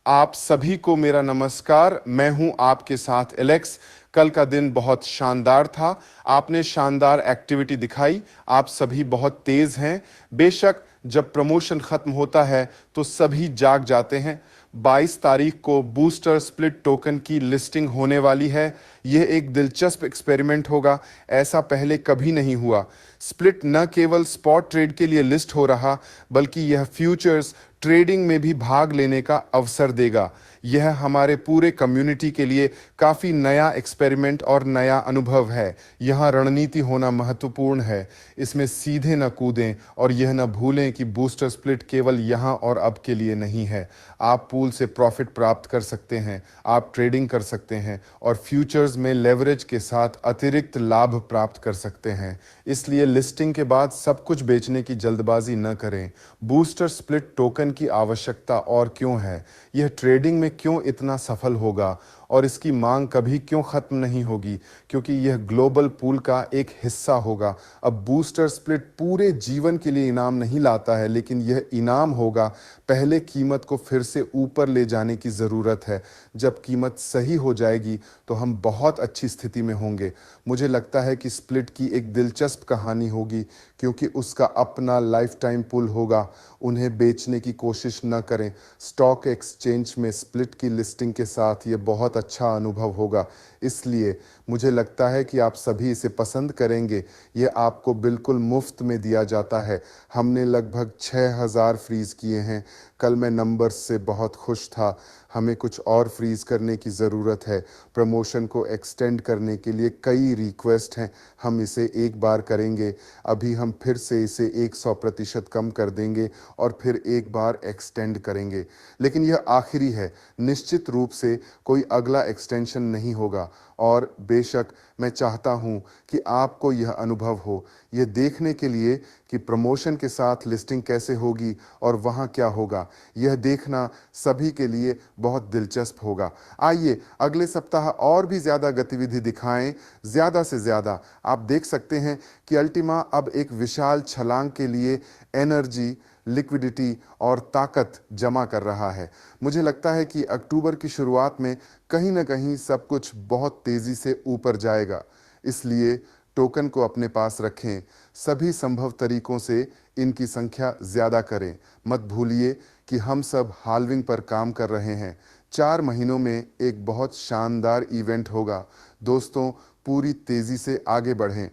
आप सभी को मेरा नमस्कार। मैं हूं आपके साथ एलेक्स। कल का दिन बहुत शानदार था। आपने शानदार एक्टिविटी दिखाई। आप सभी बहुत तेज हैं। बेशक जब प्रमोशन खत्म होता है तो सभी जाग जाते हैं। 22 तारीख को बूस्टर स्प्लिट टोकन की लिस्टिंग होने वाली है। यह एक दिलचस्प एक्सपेरिमेंट होगा। ऐसा पहले कभी नहीं हुआ। स्प्लिट न केवल स्पॉट ट्रेड के लिए लिस्ट हो रहा, बल्कि यह फ्यूचर्स ट्रेडिंग में भी भाग लेने का अवसर देगा। यह हमारे पूरे कम्युनिटी के लिए काफी नया एक्सपेरिमेंट और नया अनुभव है। यहाँ रणनीति होना महत्वपूर्ण है। इसमें सीधे न कूदें और यह न भूलें कि बूस्टर स्प्लिट केवल यहाँ और अब के लिए नहीं है। आप पूल से प्रॉफिट प्राप्त कर सकते हैं, आप ट्रेडिंग कर सकते हैं और फ्यूचर्स में लेवरेज के साथ अतिरिक्त लाभ प्राप्त कर सकते हैं। इसलिए लिस्टिंग के बाद सब कुछ बेचने की जल्दबाजी न करें। बूस्टर स्प्लिट टोकन की आवश्यकता और क्यों है, यह ट्रेडिंग में क्यों इतना सफल होगा और इसकी मांग कभी क्यों खत्म नहीं होगी, क्योंकि यह ग्लोबल पूल का एक हिस्सा होगा। अब बूस्टर स्प्लिट पूरे जीवन के लिए इनाम नहीं लाता है, लेकिन यह इनाम होगा पहले कीमत को फिर से ऊपर ले जाने की ज़रूरत है। जब कीमत सही हो जाएगी तो हम बहुत अच्छी स्थिति में होंगे। मुझे लगता है कि स्प्लिट की एक दिलचस्प कहानी होगी, क्योंकि उसका अपना लाइफ टाइम पुल होगा। उन्हें बेचने की कोशिश न करें। स्टॉक एक्सचेंज में स्प्लिट की लिस्टिंग के साथ ये बहुत अच्छा अनुभव होगा। इसलिए मुझे लगता है कि आप सभी इसे पसंद करेंगे। ये आपको बिल्कुल मुफ्त में दिया जाता है। हमने लगभग 6000 फ्रीज किए हैं। कल मैं नंबर्स से बहुत खुश था। हमें कुछ और फ्रीज करने की ज़रूरत है। प्रमोशन को एक्सटेंड करने के लिए कई रिक्वेस्ट हैं। हम इसे एक बार करेंगे। अभी हम फिर से इसे 100% कम कर देंगे और फिर एक बार एक्सटेंड करेंगे। लेकिन यह आखिरी है। निश्चित रूप से कोई अगला एक्सटेंशन नहीं होगा। और बेशक मैं चाहता हूं कि आपको यह अनुभव हो, यह देखने के लिए कि प्रमोशन के साथ लिस्टिंग कैसे होगी और वहां क्या होगा। यह देखना सभी के लिए बहुत दिलचस्प होगा। आइए अगले सप्ताह और भी ज़्यादा गतिविधि दिखाएं, ज़्यादा से ज़्यादा। आप देख सकते हैं कि अल्टीमा अब एक विशाल छलांग के लिए एनर्जी, लिक्विडिटी और ताकत जमा कर रहा है। मुझे लगता है कि अक्टूबर की शुरुआत में कहीं ना कहीं सब कुछ बहुत तेजी से ऊपर जाएगा। इसलिए टोकन को अपने पास रखें। सभी संभव तरीकों से इनकी संख्या ज्यादा करें। मत भूलिए कि हम सब हाल्विंग पर काम कर रहे हैं। 4 महीनों में एक बहुत शानदार इवेंट होगा। दोस्तों, पूरी तेजी से आगे बढ़ें।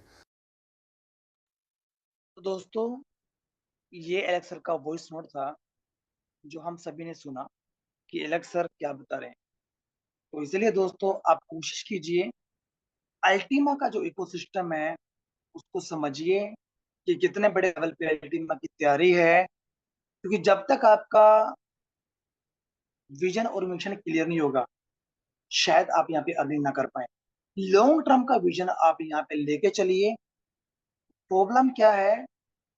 तो दोस्तों ये एलेक्स सर का वॉइस नोट था जो हम सभी ने सुना कि एलेक्स सर क्या बता रहे हैं। तो इसीलिए दोस्तों आप कोशिश कीजिए अल्टीमा का जो इकोसिस्टम है उसको समझिए कि कितने बड़े लेवल पे अल्टीमा की तैयारी है, क्योंकि जब तक आपका विजन और मिशन क्लियर नहीं होगा, शायद आप यहाँ पे अर्निंग ना कर पाए। लॉन्ग टर्म का विजन आप यहाँ पे लेके चलिए। प्रॉब्लम क्या है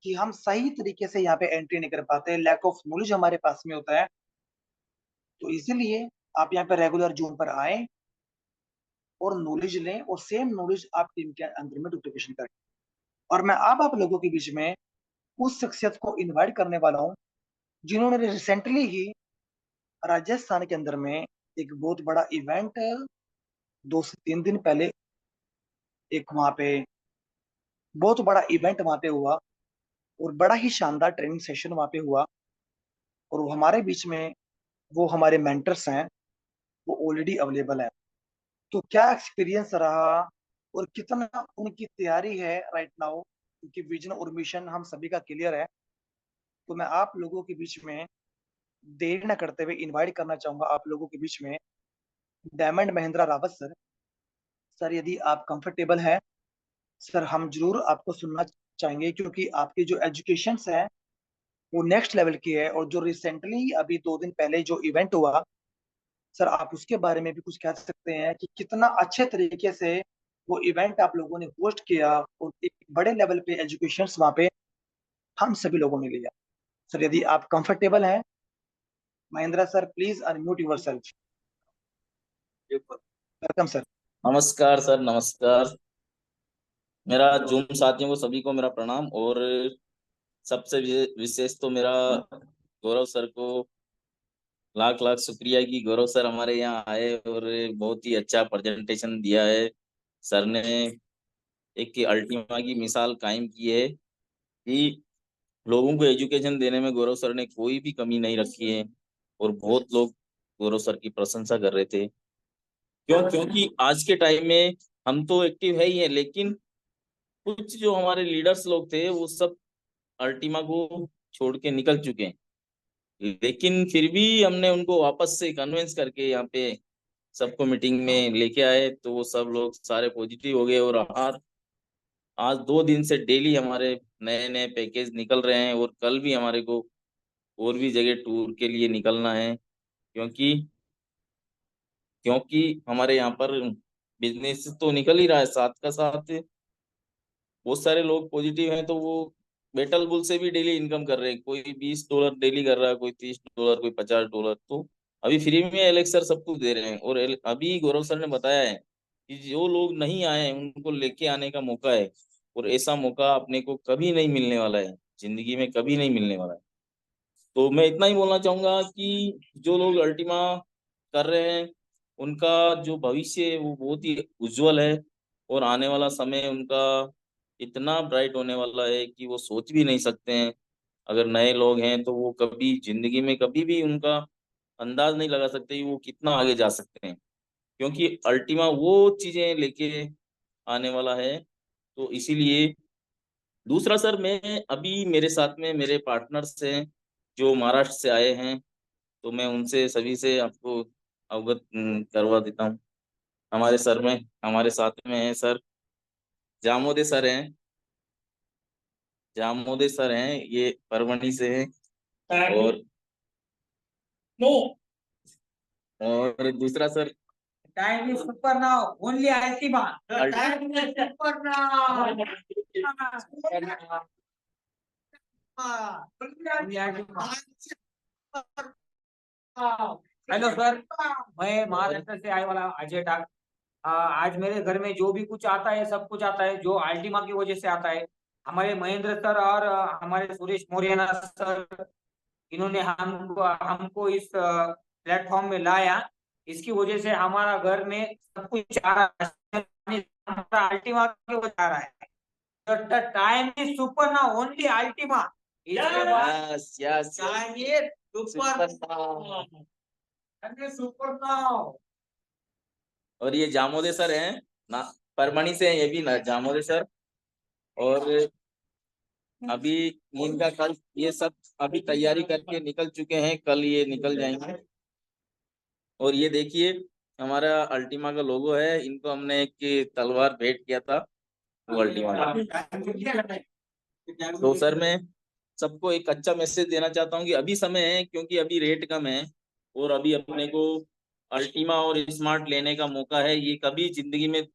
कि हम सही तरीके से यहाँ पे एंट्री नहीं कर पाते, लैक ऑफ नॉलेज हमारे पास में होता है। तो इसीलिए आप यहाँ पे रेगुलर जोन पर आए और नॉलेज लें और सेम नॉलेज आप टीम के अंदर में डुप्लीकेशन करें। और मैं अब आप लोगों के बीच में उस शख्सियत को इनवाइट करने वाला हूँ जिन्होंने रिसेंटली ही राजस्थान के अंदर में एक बहुत बड़ा इवेंट 2 से 3 दिन पहले एक वहाँ पे बहुत बड़ा इवेंट वहाँ पे हुआ और बड़ा ही शानदार ट्रेनिंग सेशन वहाँ पे हुआ। और वो हमारे बीच में वो हमारे मेंटर्स हैं, वो ऑलरेडी अवेलेबल है। तो क्या एक्सपीरियंस रहा और कितना उनकी तैयारी है राइट नाउ, क्योंकि विजन और मिशन हम सभी का क्लियर है। तो मैं आप लोगों के बीच में देर न करते हुए इनवाइट करना चाहूंगा आप लोगों के बीच में diamond Mahindra Rawat sir. Sir यदि आप कंफर्टेबल हैं, सर हम जरूर आपको सुनना चाहेंगे, क्योंकि आपकी जो एजुकेशन है वो नेक्स्ट लेवल की है। और जो रिसेंटली अभी 2 दिन पहले जो इवेंट हुआ, सर आप उसके बारे में भी कुछ कह सकते हैं कि कितना अच्छे तरीके से वो इवेंट आप लोगों ने होस्ट किया और एक बड़े लेवल पे एजुकेशन वहाँ पे हम सभी लोगों ने लिया। सर यदि आप कंफर्टेबल हैं, Mahindra sir please unmute your self. Welcome sir. नमस्कार सर, नमस्कार। मेरा जूम साथियों को सभी को मेरा प्रणाम। और सबसे विशेष तो मेरा गौरव सर को लाख लाख शुक्रिया कि गौरव सर हमारे यहाँ आए और बहुत ही अच्छा प्रेजेंटेशन दिया है। सर ने एक अल्टीमा की मिसाल कायम की है कि लोगों को एजुकेशन देने में गौरव सर ने कोई भी कमी नहीं रखी है। और बहुत लोग गौरव सर की प्रशंसा कर रहे थे। क्योंकि आज के टाइम में हम तो एक्टिव है ही है, लेकिन कुछ जो हमारे लीडर्स लोग थे वो सब अल्टीमा को छोड़ के निकल चुके हैं। लेकिन फिर भी हमने उनको वापस से कन्विंस करके यहाँ पे सबको मीटिंग में लेके आए, तो वो सब लोग सारे पॉजिटिव हो गए। और आज 2 दिन से डेली हमारे नए नए पैकेज निकल रहे हैं। और कल भी हमारे को और भी जगह टूर के लिए निकलना है, क्योंकि क्योंकि हमारे यहाँ पर बिजनेस तो निकल ही रहा है, साथ का साथ बहुत सारे लोग पॉजिटिव हैं। तो वो मेटल बुल से भी डेली इनकम कर रहे हैं। कोई $20 डेली कर रहा है, कोई $30, कोई $50। तो अभी फ्री में एलेक्स सर सब कुछ दे रहे हैं। और अभी गौरव सर ने बताया है कि जो लोग नहीं आए हैं उनको लेके आने का मौका है। और ऐसा मौका अपने को कभी नहीं मिलने वाला है, जिंदगी में कभी नहीं मिलने वाला है। तो मैं इतना ही बोलना चाहूंगा कि जो लोग अल्टीमा कर रहे हैं उनका जो भविष्य है वो बहुत ही उज्जवल है। और आने वाला समय उनका इतना ब्राइट होने वाला है कि वो सोच भी नहीं सकते हैं। अगर नए लोग हैं तो वो कभी जिंदगी में कभी भी उनका अंदाज नहीं लगा सकते कि वो कितना आगे जा सकते हैं, क्योंकि अल्टीमा वो चीजें लेके आने वाला है। तो इसीलिए दूसरा सर, मैं अभी मेरे साथ में मेरे पार्टनर्स हैं जो महाराष्ट्र से आए हैं, तो मैं उनसे सभी से आपको अवगत करवा देता हूँ। हमारे साथ में है सर जामोदे सर हैं। जामोदे सर हैं, ये परभणी से हैं। और दूसरा sir Time is super now. Only Altima. The time is super now. Hello sir, मैं महाराष्ट्र से आए वाला अजय टाक। आज मेरे घर में जो भी कुछ आता है सब कुछ आता है जो अल्टीमा की वजह से आता है। हमारे महेंद्र सर और हमारे सुरेश मौर्य सर, इन्होंने हमको हमको इस प्लेटफॉर्म में लाया। इसकी वजह से हमारा घर में सब कुछ आ रहा है, हमारा अल्टीमा की वजह आ रहा है। The time is super now, only Ultima. Yes yes time is super now. और ये जामोदे सर हैं ना, परभणी से हैं ये भी ना, जामोदे सर। और अभी इनका कल ये सब अभी तैयारी करके निकल चुके हैं, कल ये निकल जाएंगे। और ये देखिए हमारा अल्टीमा का लोगो है, इनको हमने एक तलवार भेंट किया था, वो अल्टीमा का। तो सर मैं सबको एक अच्छा मैसेज देना चाहता हूँ कि अभी समय है, क्योंकि अभी रेट कम है और अभी अपने को अल्टीमा और स्मार्ट लेने का मौका है। ये कभी जिंदगी में